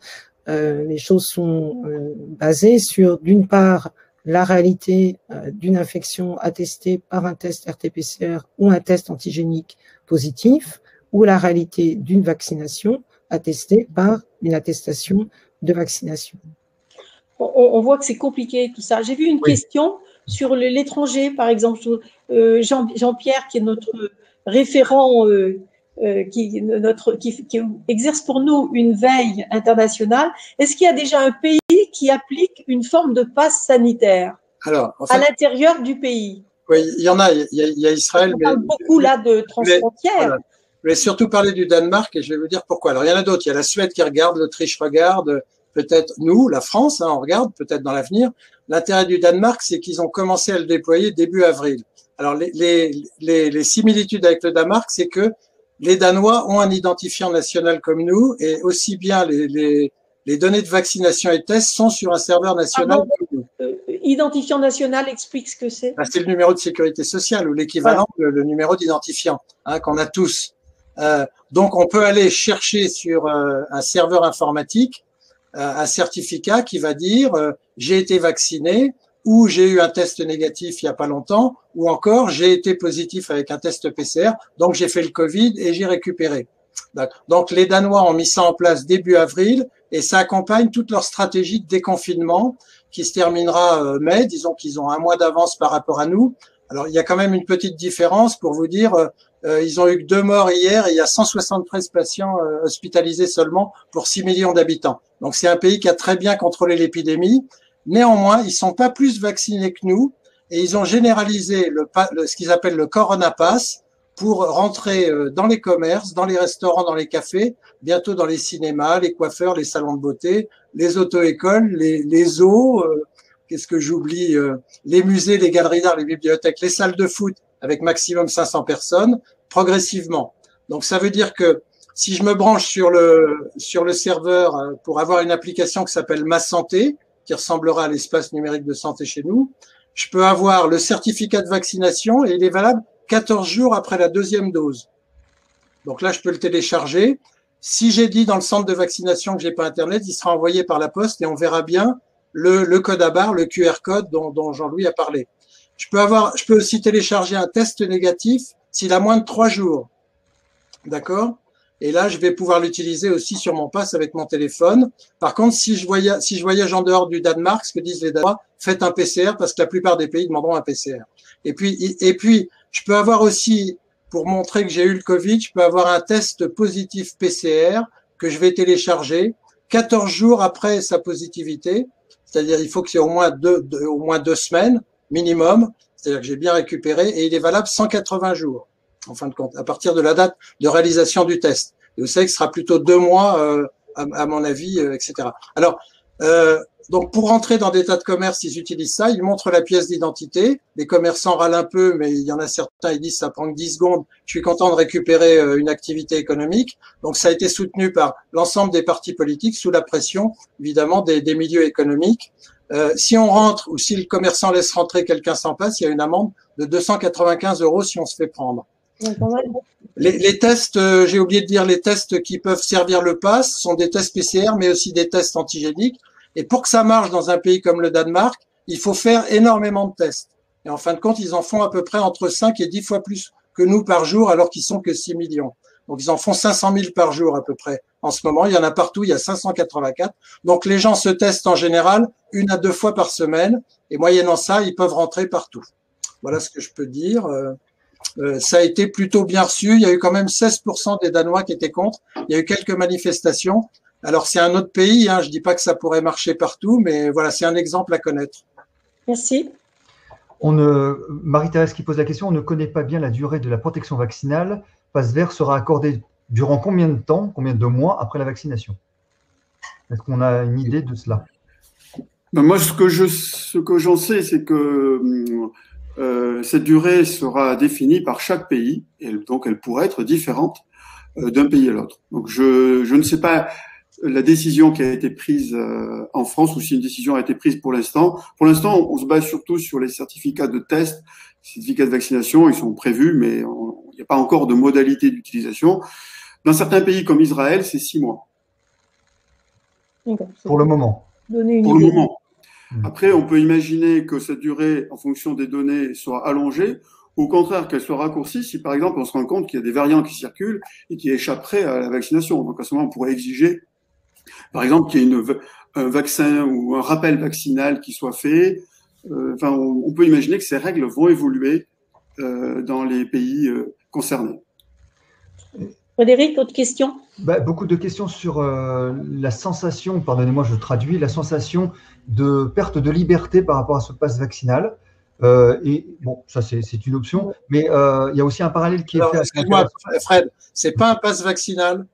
les choses sont basées sur, d'une part, la réalité d'une infection attestée par un test RT-PCR ou un test antigénique positif, ou la réalité d'une vaccination attestée par une attestation de vaccination. On voit que c'est compliqué tout ça. J'ai vu une question sur l'étranger, par exemple. Jean-Pierre, qui est notre référent qui exerce pour nous une veille internationale, est-ce qu'il y a déjà un pays qui applique une forme de passe sanitaire à l'intérieur du pays? Oui, il y en a. Il y a Israël. On parle beaucoup là de transfrontières. Voilà. Je vais surtout parler du Danemark et je vais vous dire pourquoi. Alors, il y en a d'autres. Il y a la Suède qui regarde, l'Autriche regarde, peut-être nous, la France, on regarde, peut-être dans l'avenir. L'intérêt du Danemark, c'est qu'ils ont commencé à le déployer début avril. Alors, les similitudes avec le Danemark, c'est que les Danois ont un identifiant national comme nous et aussi bien les données de vaccination et tests sont sur un serveur national comme nous. Identifiant national, explique ce que c'est. C'est le numéro de sécurité sociale ou l'équivalent, le numéro d'identifiant qu'on a tous. Donc, on peut aller chercher sur un serveur informatique un certificat qui va dire j'ai été vacciné ou j'ai eu un test négatif il y a pas longtemps ou encore j'ai été positif avec un test PCR, donc j'ai fait le Covid et j'ai récupéré. Donc, les Danois ont mis ça en place début avril et ça accompagne toute leur stratégie de déconfinement qui se terminera mai. Disons qu'ils ont un mois d'avance par rapport à nous. Alors, il y a quand même une petite différence pour vous dire, ils ont eu que 2 morts hier et il y a 173 patients hospitalisés seulement pour 6 millions d'habitants. Donc, c'est un pays qui a très bien contrôlé l'épidémie. Néanmoins, ils sont pas plus vaccinés que nous et ils ont généralisé ce qu'ils appellent le Corona Pass pour rentrer dans les commerces, dans les restaurants, dans les cafés, bientôt dans les cinémas, les coiffeurs, les salons de beauté, les auto-écoles, les zoos, qu'est-ce que j'oublie, les musées, les galeries d'art, les bibliothèques, les salles de foot avec maximum 500 personnes, progressivement. Donc ça veut dire que si je me branche sur le serveur pour avoir une application qui s'appelle Ma Santé, qui ressemblera à l'espace numérique de santé chez nous, je peux avoir le certificat de vaccination et il est valable 14 jours après la 2e dose. Donc là, je peux le télécharger. Si j'ai dit dans le centre de vaccination que j'ai pas Internet, il sera envoyé par la poste et on verra bien le code à barre, le QR code dont Jean-Louis a parlé. Je peux aussi télécharger un test négatif s'il a moins de 3 jours. D'accord? Et là, je vais pouvoir l'utiliser aussi sur mon pass avec mon téléphone. Par contre, si je voyage en dehors du Danemark, ce que disent les Danois, faites un PCR parce que la plupart des pays demanderont un PCR. Et puis, je peux avoir aussi, pour montrer que j'ai eu le Covid, je peux avoir un test positif PCR que je vais télécharger 14 jours après sa positivité. C'est-à-dire, il faut que c'est au moins 2 semaines minimum. C'est-à-dire que j'ai bien récupéré et il est valable 180 jours. En fin de compte, à partir de la date de réalisation du test. Et vous savez que ce sera plutôt 2 mois, à mon avis, etc. Alors, donc pour rentrer dans des tas de commerce, ils utilisent ça, ils montrent la pièce d'identité. Les commerçants râlent un peu, mais il y en a certains, ils disent ça prend que 10 secondes. Je suis content de récupérer une activité économique. Donc ça a été soutenu par l'ensemble des partis politiques sous la pression, évidemment, des milieux économiques. Si on rentre ou si le commerçant laisse rentrer quelqu'un sans passe, il y a une amende de 295 € si on se fait prendre. Les tests, j'ai oublié de dire, les tests qui peuvent servir le pass sont des tests PCR, mais aussi des tests antigéniques. Et pour que ça marche dans un pays comme le Danemark, il faut faire énormément de tests. Et en fin de compte, ils en font à peu près entre 5 et 10 fois plus que nous par jour, alors qu'ils sont que 6 millions. Donc, ils en font 500 000 par jour à peu près. En ce moment, il y en a partout, il y a 584. Donc, les gens se testent en général 1 à 2 fois par semaine. Et moyennant ça, ils peuvent rentrer partout. Voilà ce que je peux dire. Ça a été plutôt bien reçu. Il y a eu quand même 16% des Danois qui étaient contre. Il y a eu quelques manifestations. Alors, c'est un autre pays. Je dis pas que ça pourrait marcher partout, mais voilà, c'est un exemple à connaître. Merci. Marie-Thérèse qui pose la question, on ne connaît pas bien la durée de la protection vaccinale. Pass vert sera accordé durant combien de temps, combien de mois après la vaccination? Est-ce qu'on a une idée de cela? Moi, ce que j'en sais, c'est que cette durée sera définie par chaque pays, et donc elle pourrait être différente d'un pays à l'autre. Donc je ne sais pas la décision qui a été prise en France ou si une décision a été prise pour l'instant. Pour l'instant, on se base surtout sur les certificats de test, certificats de vaccination, ils sont prévus, mais il n'y a pas encore de modalité d'utilisation. Dans certains pays comme Israël, c'est 6 mois. Pour le moment. Pour le moment. Après, on peut imaginer que cette durée, en fonction des données, soit allongée, ou au contraire qu'elle soit raccourcie si, par exemple, on se rend compte qu'il y a des variants qui circulent et qui échapperaient à la vaccination. Donc, à ce moment, on pourrait exiger, par exemple, qu'il y ait un vaccin ou un rappel vaccinal qui soit fait. On peut imaginer que ces règles vont évoluer dans les pays concernés. Frédéric, autre question? Beaucoup de questions sur la sensation, pardonnez-moi, je traduis, la sensation de perte de liberté par rapport à ce pass vaccinal. Et bon, ça c'est une option, mais il y a aussi un parallèle qui est fait. Excuse-moi, Fred, c'est pas un pass vaccinal.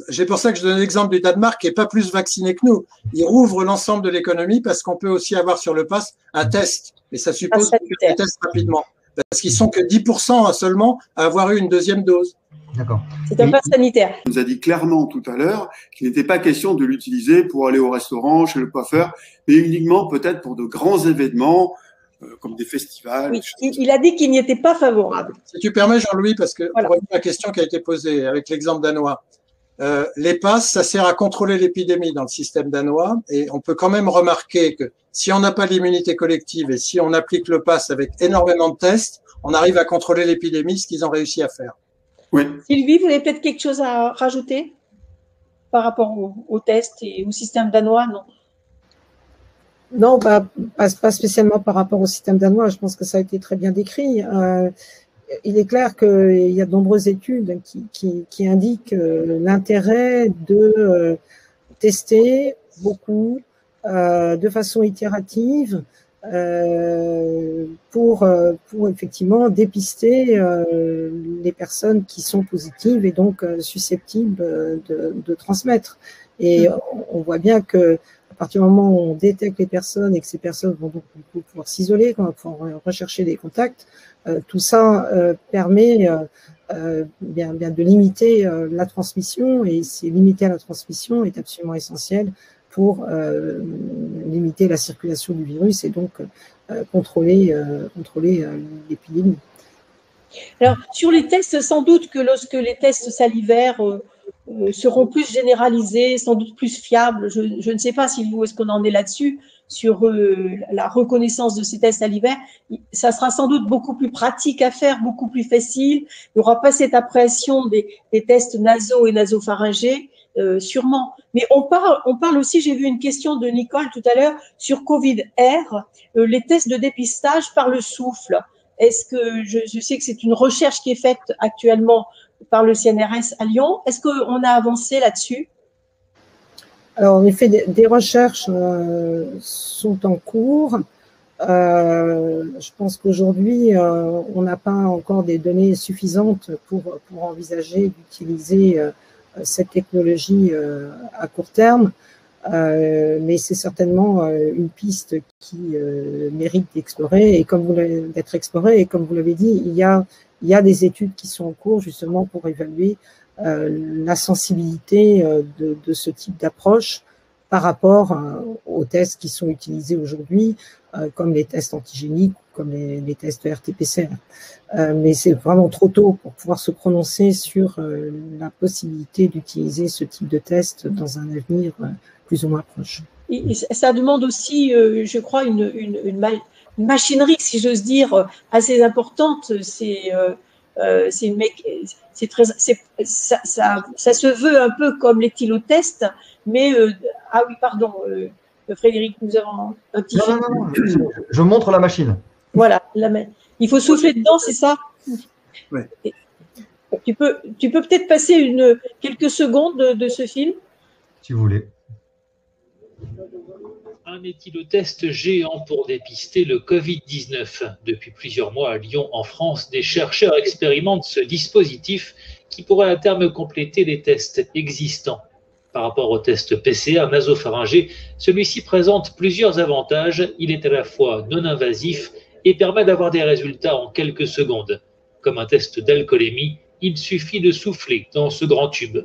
C'est pour ça que je donne l'exemple du Danemark qui n'est pas plus vacciné que nous. Il rouvre l'ensemble de l'économie parce qu'on peut aussi avoir sur le pass un test. Mais ça suppose qu'on fait des tests rapidement. Parce qu'ils sont que 10% seulement à avoir eu une deuxième dose. D'accord. C'est un pass sanitaire. Il nous a dit clairement tout à l'heure qu'il n'était pas question de l'utiliser pour aller au restaurant, chez le coiffeur, mais uniquement peut-être pour de grands événements comme des festivals. Oui, il a dit qu'il n'y était pas favorable. Si tu permets, Jean-Louis, parce que pour revenir à la question qui a été posée avec l'exemple danois, les passes, ça sert à contrôler l'épidémie dans le système danois, et on peut quand même remarquer que si on n'a pas l'immunité collective et si on applique le pass avec énormément de tests, on arrive à contrôler l'épidémie, ce qu'ils ont réussi à faire. Oui. Sylvie, vous avez peut-être quelque chose à rajouter par rapport au test et au système danois? Non. Non, pas spécialement par rapport au système danois. Je pense que ça a été très bien décrit. Il est clair qu'il y a de nombreuses études qui indiquent l'intérêt de tester beaucoup de façon itérative pour effectivement dépister les personnes qui sont positives et donc susceptibles de transmettre. Et on voit bien que à partir du moment où on détecte les personnes et que ces personnes vont donc pouvoir s'isoler, qu'on va pouvoir rechercher des contacts, tout ça permet bien de limiter la transmission, et c'est limiter la transmission est absolument essentiel pour limiter la circulation du virus et donc contrôler l'épidémie. Alors, sur les tests, sans doute que lorsque les tests salivaires seront plus généralisés, sans doute plus fiables, je ne sais pas si où est-ce qu'on en est là-dessus, sur la reconnaissance de ces tests salivaires, ça sera sans doute beaucoup plus pratique à faire, beaucoup plus facile. Il n'y aura pas cette appréhension des tests nasaux et nasopharyngés, sûrement. Mais on parle aussi, j'ai vu une question de Nicole tout à l'heure, sur Covid-R, les tests de dépistage par le souffle. Est-ce que je sais que c'est une recherche qui est faite actuellement par le CNRS à Lyon. Est-ce qu'on a avancé là-dessus? Alors, en effet, des recherches sont en cours. Je pense qu'aujourd'hui, on n'a pas encore des données suffisantes pour envisager d'utiliser cette technologie à court terme. Mais c'est certainement une piste qui mérite d'explorer et d'être explorée. Et comme vous l'avez dit, il y a des études qui sont en cours justement pour évaluer la sensibilité de ce type d'approche par rapport aux tests qui sont utilisés aujourd'hui, comme les tests antigéniques, comme les tests RT-PCR. Mais c'est vraiment trop tôt pour pouvoir se prononcer sur la possibilité d'utiliser ce type de test dans un avenir plus ou moins proche. Et ça demande aussi, je crois, une machinerie, si j'ose dire, assez importante. Ça se veut un peu comme l'éthylotest, mais ah oui, pardon, Frédéric, nous avons un petit. Non, je montre la machine. Voilà, il faut souffler dedans, c'est ça? Ouais. Tu peux peut-être passer quelques secondes de ce film, si vous voulez. Un éthylotest géant pour dépister le Covid-19. Depuis plusieurs mois à Lyon, en France, des chercheurs expérimentent ce dispositif qui pourrait à terme compléter les tests existants. Par rapport au test PCR nasopharyngé, celui-ci présente plusieurs avantages. Il est à la fois non invasif et permet d'avoir des résultats en quelques secondes. Comme un test d'alcoolémie, il suffit de souffler dans ce grand tube.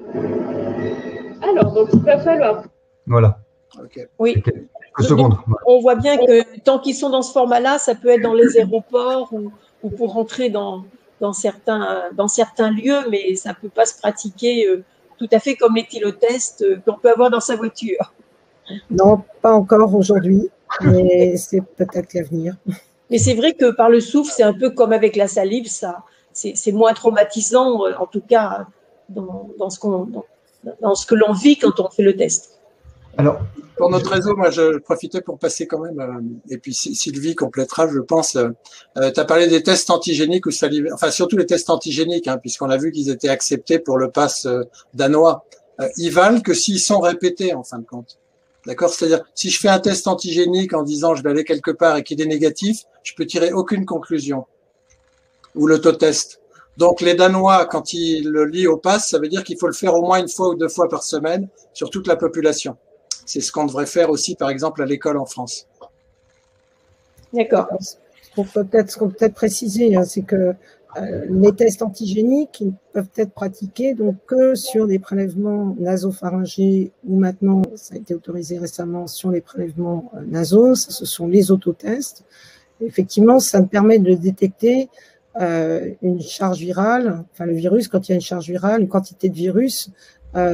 Alors, donc il va falloir. Voilà. Okay. Oui. Quelques secondes. On voit bien que tant qu'ils sont dans ce format-là, ça peut être dans les aéroports ou pour rentrer dans certains lieux, mais ça ne peut pas se pratiquer tout à fait comme l'éthylotest qu'on peut avoir dans sa voiture. Non, pas encore aujourd'hui, mais c'est peut-être l'avenir. Mais c'est vrai que par le souffle, c'est un peu comme avec la salive, c'est moins traumatisant, en tout cas dans ce que l'on vit quand on fait le test. Alors, pour notre réseau, moi, je profitais pour passer quand même, et puis Sylvie complétera, je pense. Tu as parlé des tests antigéniques ou salivaires, enfin surtout les tests antigéniques, hein, puisqu'on a vu qu'ils étaient acceptés pour le pass danois. Ils valent que s'ils sont répétés, en fin de compte. D'accord? C'est-à-dire, si je fais un test antigénique en disant je vais aller quelque part et qu'il est négatif, je peux tirer aucune conclusion. Ou l'autotest. Donc, les Danois, quand ils le lient au pass, ça veut dire qu'il faut le faire au moins 1 fois ou 2 fois par semaine sur toute la population. C'est ce qu'on devrait faire aussi, par exemple, à l'école en France. D'accord. Ce qu'on peut peut-être préciser, hein, c'est que les tests antigéniques ils peuvent être pratiqués donc que sur des prélèvements nasopharyngés ou maintenant, ça a été autorisé récemment sur les prélèvements nasaux, ce sont les autotests. Effectivement, ça me permet de détecter une charge virale, enfin le virus, quand il y a une charge virale, une quantité de virus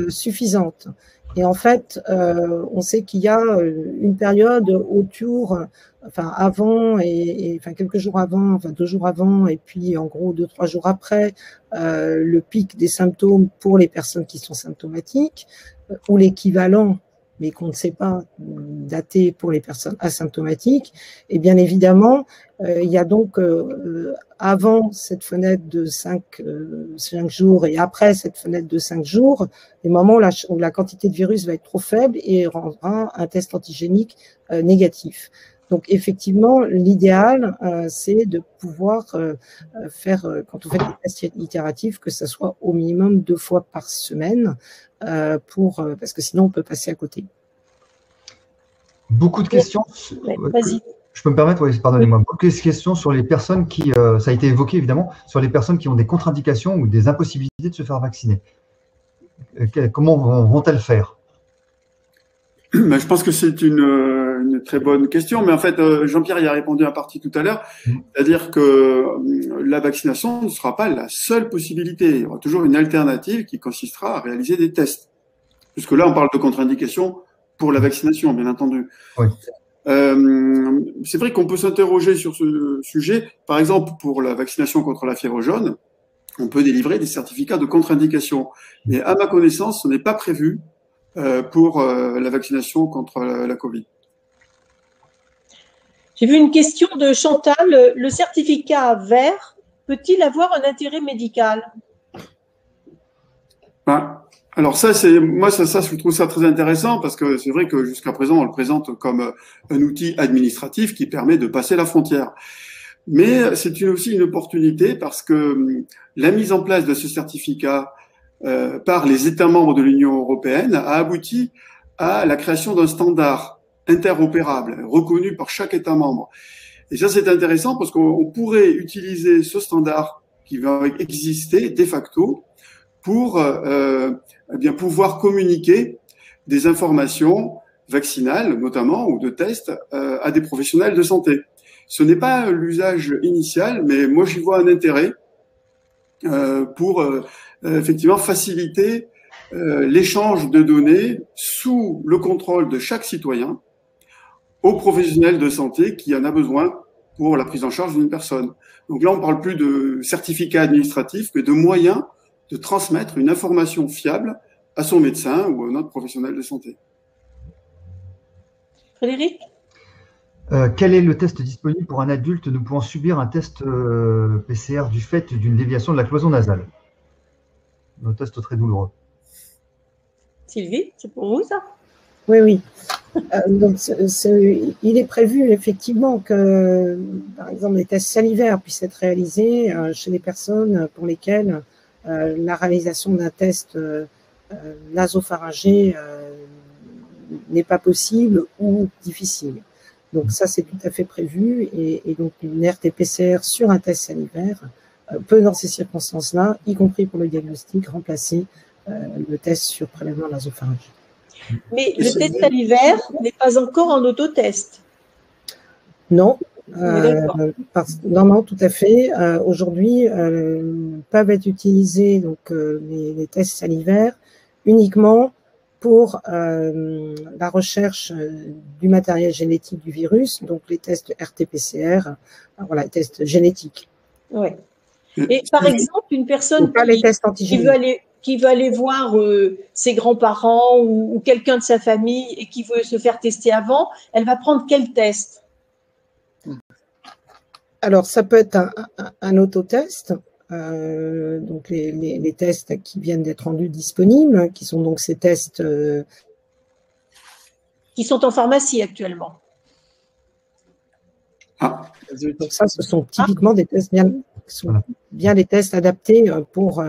suffisante. Et en fait, on sait qu'il y a une période autour, enfin avant et enfin quelques jours avant, enfin 2 jours avant, et puis en gros 2-3 jours après, le pic des symptômes pour les personnes qui sont symptomatiques, ou l'équivalent, mais qu'on ne sait pas dater pour les personnes asymptomatiques. Et bien évidemment, il y a donc avant cette fenêtre de 5 jours et après cette fenêtre de 5 jours, des moments où la quantité de virus va être trop faible et rendra un test antigénique négatif. Donc effectivement, l'idéal, c'est de pouvoir faire, quand on fait des tests itératifs, que ça soit au minimum 2 fois par semaine, parce que sinon on peut passer à côté. Beaucoup de questions. Vas-y. Je peux me permettre, oui, pardonnez-moi. Beaucoup de questions sur les personnes qui, ça a été évoqué évidemment, sur les personnes qui ont des contre-indications ou des impossibilités de se faire vacciner. Comment vont-elles faire? Ben, je pense que c'est une très bonne question, mais en fait, Jean-Pierre y a répondu en partie tout à l'heure, c'est-à-dire que la vaccination ne sera pas la seule possibilité. Il y aura toujours une alternative qui consistera à réaliser des tests. Puisque là, on parle de contre-indication pour la vaccination, bien entendu. Oui. C'est vrai qu'on peut s'interroger sur ce sujet. Par exemple, pour la vaccination contre la fièvre jaune, on peut délivrer des certificats de contre-indication. Mais à ma connaissance, ce n'est pas prévu pour la vaccination contre la Covid. J'ai vu une question de Chantal. Le certificat vert peut-il avoir un intérêt médical? Ben, alors ça, moi, je trouve ça très intéressant parce que c'est vrai que jusqu'à présent, on le présente comme un outil administratif qui permet de passer la frontière. Mais c'est aussi une opportunité parce que la mise en place de ce certificat par les États membres de l'Union européenne a abouti à la création d'un standard interopérable, reconnu par chaque État membre. Et ça, c'est intéressant parce qu'on pourrait utiliser ce standard qui va exister de facto pour eh bien pouvoir communiquer des informations vaccinales, notamment, ou de tests, à des professionnels de santé. Ce n'est pas l'usage initial, mais moi, j'y vois un intérêt pour effectivement faciliter l'échange de données sous le contrôle de chaque citoyen aux professionnels de santé qui en a besoin pour la prise en charge d'une personne. Donc là, on ne parle plus de certificat administratif, mais de moyens de transmettre une information fiable à son médecin ou à un autre professionnel de santé. Frédéric ? Quel est le test disponible pour un adulte ne pouvant subir un test PCR du fait d'une déviation de la cloison nasale? Un test très douloureux. Sylvie, c'est pour vous ça? Oui, oui. Donc, il est prévu effectivement que, par exemple, les tests salivaires puissent être réalisés chez les personnes pour lesquelles la réalisation d'un test nasopharyngé n'est pas possible ou difficile. Donc ça, c'est tout à fait prévu et donc une RT-PCR sur un test salivaire peut, dans ces circonstances-là, y compris pour le diagnostic, remplacer le test sur prélèvement nasopharyngé. Mais le test salivaire n'est pas encore en autotest. Non. Non, tout à fait. Aujourd'hui, peuvent être utilisés donc les tests salivaires uniquement pour la recherche du matériel génétique du virus, donc les tests RT-PCR, voilà, les tests génétiques. Ouais. Et par exemple, une personne pas les tests qui veut aller qui veut aller voir ses grands-parents ou quelqu'un de sa famille et qui veut se faire tester avant, elle va prendre quel test? Alors, ça peut être un autotest, donc les tests qui viennent d'être rendus disponibles, qui sont donc ces tests… qui sont en pharmacie actuellement. Donc ça, ce sont typiquement des tests bien les tests adaptés pour…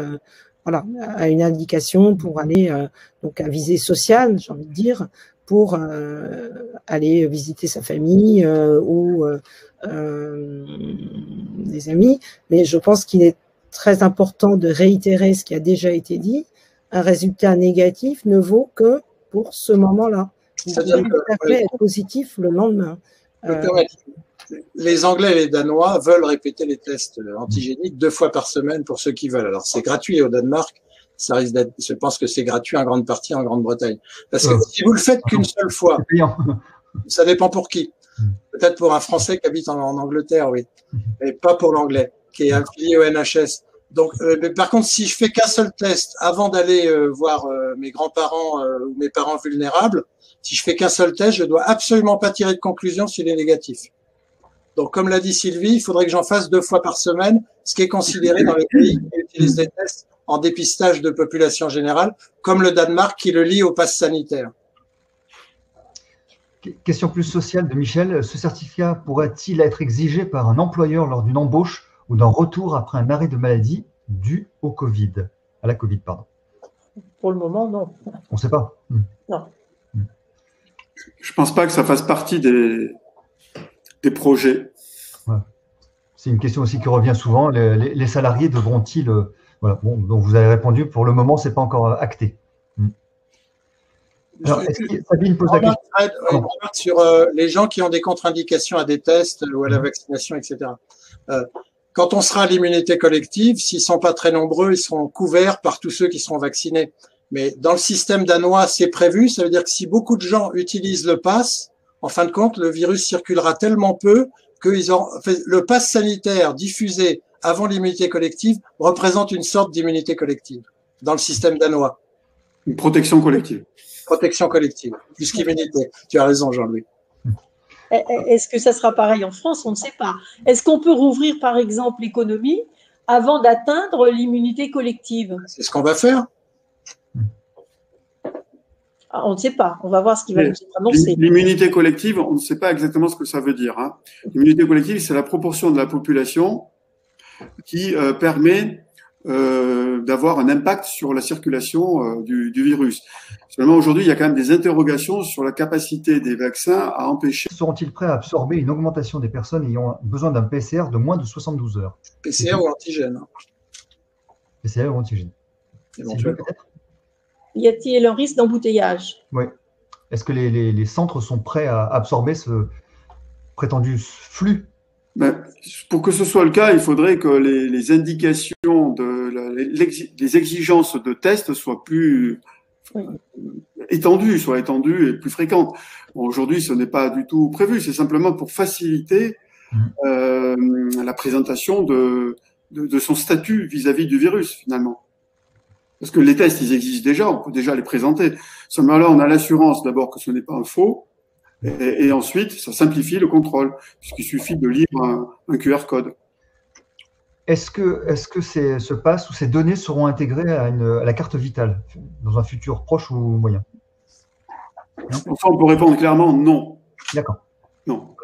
voilà, à une indication pour aller donc à visée sociale, j'ai envie de dire, pour aller visiter sa famille ou des amis. Mais je pense qu'il est très important de réitérer ce qui a déjà été dit. Un résultat négatif ne vaut que pour ce moment-là. Vous pouvez tout à fait être positif le lendemain. Les Anglais et les Danois veulent répéter les tests antigéniques 2 fois par semaine pour ceux qui veulent. Alors, c'est gratuit au Danemark. Ça risque d'être, je pense que c'est gratuit en grande partie en Grande-Bretagne. Parce que si vous le faites qu'une seule fois, ça dépend pour qui. Peut-être pour un Français qui habite en Angleterre, oui. Mais pas pour l'anglais, qui est affilié au NHS. Donc, mais par contre, si je fais qu'un seul test avant d'aller voir mes grands-parents ou mes parents vulnérables, si je fais qu'un seul test, je dois absolument pas tirer de conclusion s'il est négatif. Donc, comme l'a dit Sylvie, il faudrait que j'en fasse 2 fois par semaine, ce qui est considéré dans les pays qui utilisent des tests en dépistage de population générale, comme le Danemark qui le lie au pass sanitaire. Question plus sociale de Michel. Ce certificat pourrait-il être exigé par un employeur lors d'une embauche ou d'un retour après un arrêt de maladie dû au Covid, à la Covid, pardon? Pour le moment, non. On ne sait pas. Non. Je ne pense pas que ça fasse partie des projets. Ouais. C'est une question aussi qui revient souvent. Les salariés devront-ils… voilà. Bon, donc vous avez répondu. Pour le moment, ce n'est pas encore acté. Alors, Sabine pose la question. Sur les gens qui ont des contre-indications à des tests ou à la vaccination, etc. Quand on sera à l'immunité collective, s'ils ne sont pas très nombreux, ils seront couverts par tous ceux qui seront vaccinés. Mais dans le système danois, c'est prévu. Ça veut dire que si beaucoup de gens utilisent le pass, en fin de compte, le virus circulera tellement peu qu'ils ont fait le pass sanitaire diffusé avant l'immunité collective représente une sorte d'immunité collective dans le système danois. Une protection collective. Protection collective, plus qu'immunité. Tu as raison, Jean-Louis. Est-ce que ça sera pareil en France? On ne sait pas. Est-ce qu'on peut rouvrir, par exemple, l'économie avant d'atteindre l'immunité collective? C'est ce qu'on va faire. On ne sait pas. On va voir ce qui va nous être annoncé. L'immunité collective, on ne sait pas exactement ce que ça veut dire. Hein. L'immunité collective, c'est la proportion de la population qui permet d'avoir un impact sur la circulation du virus. Seulement aujourd'hui, il y a quand même des interrogations sur la capacité des vaccins à empêcher… Seront-ils prêts à absorber une augmentation des personnes ayant besoin d'un PCR de moins de 72 heures? PCR ou antigène? PCR ou antigène. Éventuellement. Y a-t-il un risque d'embouteillage? Oui. Est-ce que les centres sont prêts à absorber ce prétendu flux? Pour que ce soit le cas, il faudrait que les indications, les exigences de tests soient plus étendues et plus fréquentes. Bon, aujourd'hui, ce n'est pas du tout prévu. C'est simplement pour faciliter la présentation de son statut vis-à-vis du virus, finalement. Parce que les tests, ils existent déjà, on peut déjà les présenter. Seulement là, on a l'assurance d'abord que ce n'est pas un faux. Et ensuite, ça simplifie le contrôle, puisqu'il suffit de lire un QR code. Est-ce que ce pass ou ces données seront intégrées à la carte vitale dans un futur proche ou moyen? Enfin, on peut répondre clairement non. D'accord. Non.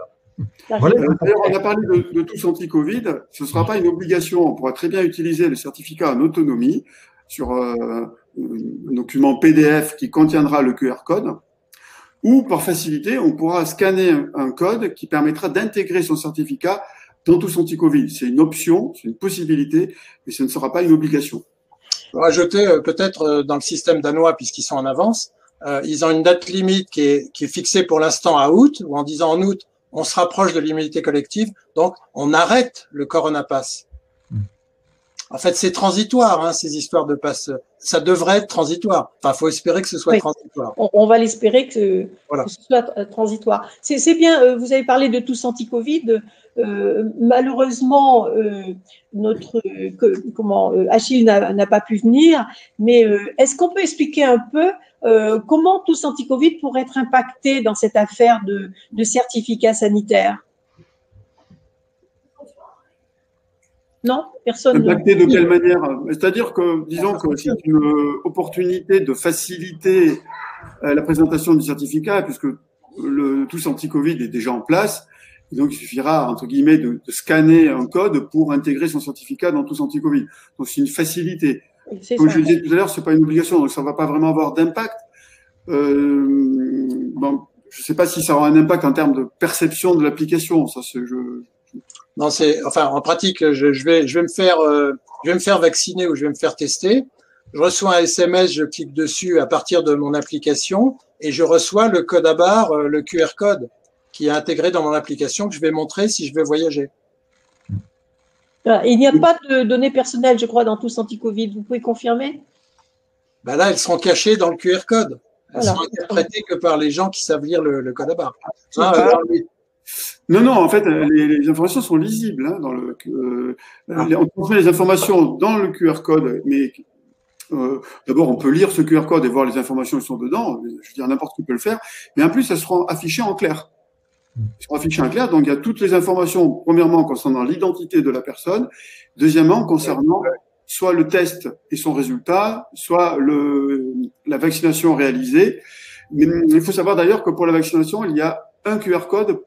Voilà. D'ailleurs, on a parlé de tous anti-Covid. Ce ne sera pas une obligation. On pourra très bien utiliser le certificat en autonomie sur un document PDF qui contiendra le QR code. Ou, par facilité, on pourra scanner un code qui permettra d'intégrer son certificat dans tous anti-Covid. C'est une option, c'est une possibilité, mais ce ne sera pas une obligation. Rajouter peut-être dans le système danois, puisqu'ils sont en avance, ils ont une date limite qui est fixée pour l'instant à août, ou en disant en août, on se rapproche de l'immunité collective, donc on arrête le Corona Pass. En fait, c'est transitoire, hein, ces histoires de passe. Ça devrait être transitoire. Enfin, faut espérer que ce soit transitoire. On va l'espérer que ce soit transitoire. C'est bien, vous avez parlé de tous anti-Covid. Malheureusement, Achille n'a pas pu venir, mais est-ce qu'on peut expliquer un peu comment tous anti-Covid pourrait être impacté dans cette affaire de certificat sanitaire? Non, personne. Impacté de quelle manière? C'est-à-dire que, disons que c'est une opportunité de faciliter la présentation du certificat, puisque le tous anti-Covid est déjà en place. Et donc, il suffira, entre guillemets, de scanner un code pour intégrer son certificat dans tous anti-Covid. Donc, c'est une facilité. Comme je le disais tout à l'heure, c'est pas une obligation, donc ça va pas vraiment avoir d'impact. Bon, je sais pas si ça aura un impact en termes de perception de l'application. Ça, non, enfin, en pratique, je vais me faire vacciner ou je vais me faire tester. Je reçois un SMS, je clique dessus à partir de mon application et je reçois le code à barre, le QR code qui est intégré dans mon application que je vais montrer si je veux voyager. Il n'y a pas de données personnelles, je crois, dans tous anti-Covid. Vous pouvez confirmer? Ben là, elles seront cachées dans le QR code. Elles seront interprétées que par les gens qui savent lire le code à barre. Non, en fait, les informations sont lisibles. Hein, on transmet les informations dans le QR code, mais d'abord, on peut lire ce QR code et voir les informations qui sont dedans. Je veux dire, n'importe qui peut le faire. Mais en plus, elles seront affichées en clair. Elles seront affichées en clair, donc il y a toutes les informations, premièrement, concernant l'identité de la personne, deuxièmement, concernant soit le test et son résultat, soit la vaccination réalisée. Mais il faut savoir d'ailleurs que pour la vaccination, il y a un QR code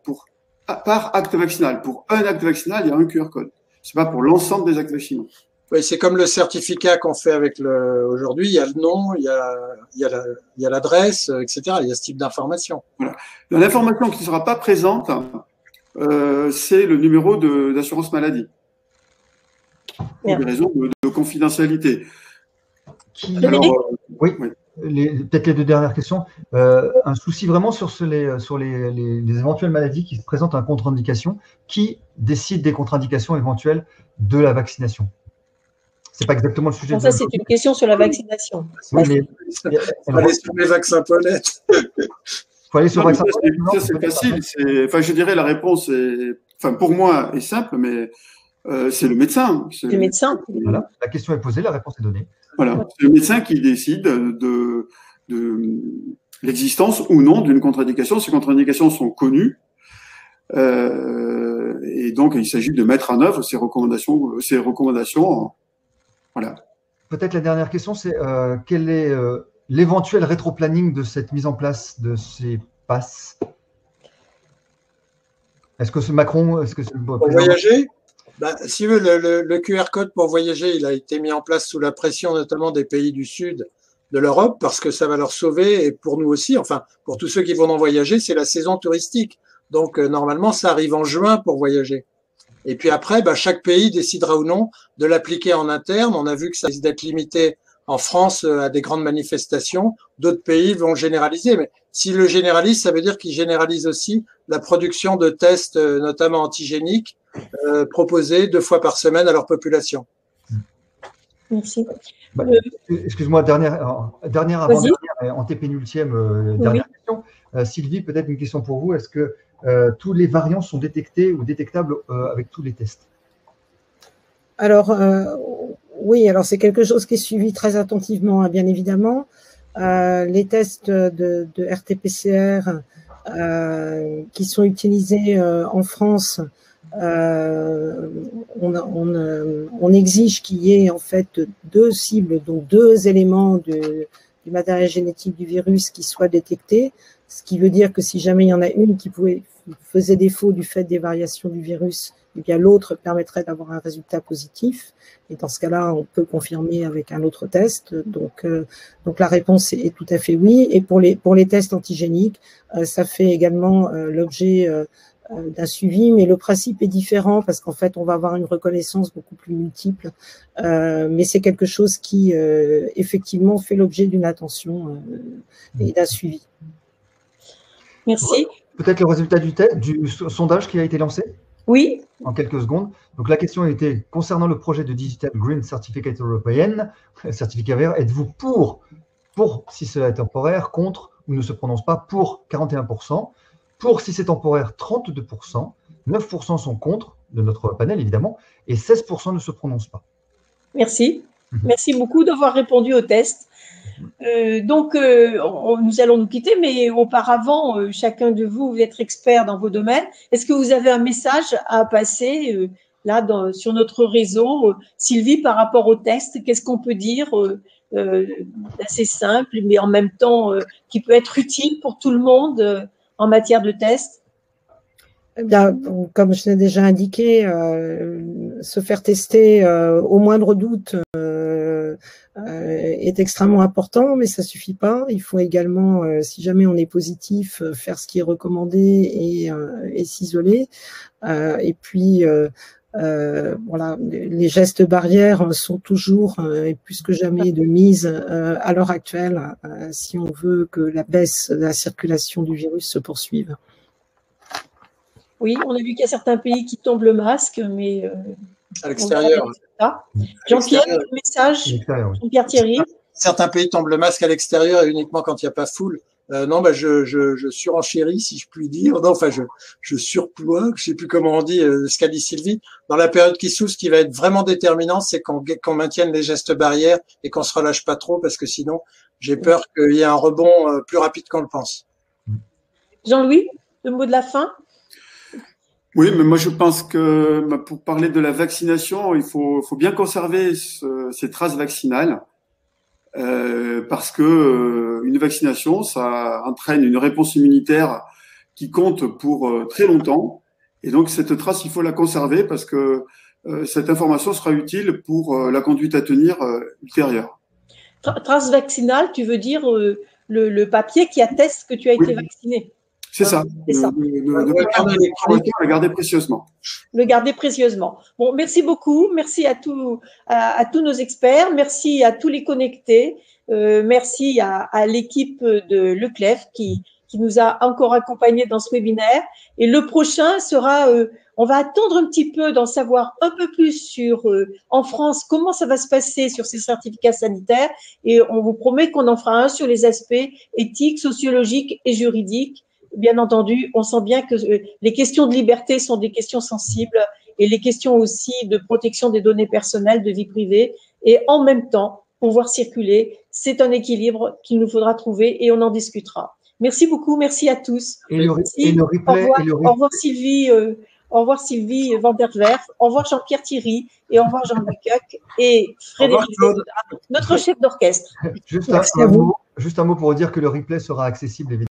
par acte vaccinal. Pour un acte vaccinal, il y a un QR code. C'est pas pour l'ensemble des actes vaccinaux. Oui, c'est comme le certificat qu'on fait avec aujourd'hui. Il y a le nom, il y a l'adresse, etc. Il y a ce type d'information. Voilà. L'information qui ne sera pas présente, c'est le numéro d'assurance maladie. Pour des raisons de confidentialité. Oui. Peut-être les deux dernières questions. Un souci vraiment sur les éventuelles maladies qui se présentent en contre-indication. Qui décide des contre-indications éventuelles de la vaccination? C'est pas exactement le sujet. Ça, c'est une question sur la vaccination. Oui, mais il faut aller sur les vaccins Paulette. Faut aller sur le vaccin Paulette. Ça, c'est facile. Enfin, je dirais la réponse pour moi, est simple, mais c'est le médecin. C'est le médecin. Voilà. La question est posée, la réponse est donnée. Voilà. C'est le médecin qui décide de l'existence ou non d'une contre-indication. Ces contre-indications sont connues. Et donc, il s'agit de mettre en œuvre ces recommandations. Voilà. Peut-être la dernière question, c'est quel est l'éventuel rétro-planning de cette mise en place de ces passes? Est-ce que Macron, pour voyager? Si vous voulez, le QR code pour voyager, il a été mis en place sous la pression notamment des pays du sud de l'Europe parce que ça va leur sauver et pour nous aussi, enfin pour tous ceux qui vont en voyager, c'est la saison touristique. Donc normalement, ça arrive en juin pour voyager. Et puis après, chaque pays décidera ou non de l'appliquer en interne. On a vu que ça risque d'être limité en France à des grandes manifestations. D'autres pays vont généraliser. Mais s'ils le généralisent, ça veut dire qu'ils généralisent aussi la production de tests, notamment antigéniques, proposés 2 fois par semaine à leur population. Merci. Excuse-moi, dernière avant-dernière, antépénultième, dernière question. Sylvie, peut-être une question pour vous. Est-ce que tous les variants sont détectés ou détectables avec tous les tests? Alors, oui, alors c'est quelque chose qui est suivi très attentivement, hein, bien évidemment. Les tests de RT-PCR qui sont utilisés en France, on exige qu'il y ait en fait 2 cibles, donc 2 éléments du matériel génétique du virus qui soient détectés, ce qui veut dire que si jamais il y en a une qui faisait défaut du fait des variations du virus, eh bien l'autre permettrait d'avoir un résultat positif. Et dans ce cas-là, on peut confirmer avec un autre test. Donc la réponse est tout à fait oui. Et pour les tests antigéniques, ça fait également l'objet d'un suivi, mais le principe est différent parce qu'en fait, on va avoir une reconnaissance beaucoup plus multiple. Mais c'est quelque chose qui, effectivement, fait l'objet d'une attention et d'un suivi. Merci. Peut-être le résultat du sondage qui a été lancé? Oui. En quelques secondes. Donc, la question était concernant le projet de Digital Green Certificate européenne, certificat vert, êtes-vous pour si cela est temporaire, contre ou ne se prononce pas, pour 41%, pour si c'est temporaire, 32%, 9% sont contre, de notre panel évidemment, et 16% ne se prononcent pas. Merci. Merci beaucoup d'avoir répondu au test. Nous allons nous quitter, mais auparavant, chacun de vous, vous êtes expert dans vos domaines. Est-ce que vous avez un message à passer sur notre réseau, Sylvie, par rapport au test? Qu'est-ce qu'on peut dire d'assez simple, mais en même temps qui peut être utile pour tout le monde en matière de test? Eh bien, comme je l'ai déjà indiqué, se faire tester au moindre doute est extrêmement important, mais ça suffit pas. Il faut également, si jamais on est positif, faire ce qui est recommandé et s'isoler. Et puis, voilà, les gestes barrières sont toujours et plus que jamais de mise à l'heure actuelle si on veut que la baisse de la circulation du virus se poursuive. Oui, on a vu qu'il y a certains pays qui tombent le masque, mais à l'extérieur. Jean-Pierre, un message, Jean-Pierre Thierry. Certains pays tombent le masque à l'extérieur et uniquement quand il n'y a pas foule. Non, bah je surenchéris, si je puis dire. Non, enfin, je surploie, je sais plus comment on dit, ce qu'a dit Sylvie. Dans la période qui s'ouvre, ce qui va être vraiment déterminant, c'est qu'on maintienne les gestes barrières et qu'on se relâche pas trop, parce que sinon, j'ai peur qu'il y ait un rebond plus rapide qu'on le pense. Jean-Louis, le mot de la fin? Oui, mais moi je pense que pour parler de la vaccination, il faut bien conserver ces traces vaccinales. Parce que une vaccination, ça entraîne une réponse immunitaire qui compte pour très longtemps. Et donc, cette trace, il faut la conserver parce que cette information sera utile pour la conduite à tenir ultérieure. Trace vaccinale, tu veux dire le papier qui atteste que tu as été vacciné? C'est ça. Le carnet électronique, le garder précieusement. Le garder précieusement. Bon, merci beaucoup. Merci à tous nos experts. Merci à tous les connectés. Merci à l'équipe de Leclef qui nous a encore accompagnés dans ce webinaire. Et le prochain sera, on va attendre un petit peu d'en savoir un peu plus sur, en France, comment ça va se passer sur ces certificats sanitaires. Et on vous promet qu'on en fera un sur les aspects éthiques, sociologiques et juridiques. Bien entendu, on sent bien que les questions de liberté sont des questions sensibles et les questions aussi de protection des données personnelles, de vie privée. Et en même temps, pouvoir circuler, c'est un équilibre qu'il nous faudra trouver et on en discutera. Merci beaucoup, merci à tous. Le replay, au revoir Sylvie, au revoir Sylvie Van der Werf, au revoir Jean-Pierre Thierry et au revoir Jean-Louis Coq et Frédéric Godard, notre chef d'orchestre. Juste un mot pour dire que le replay sera accessible évidemment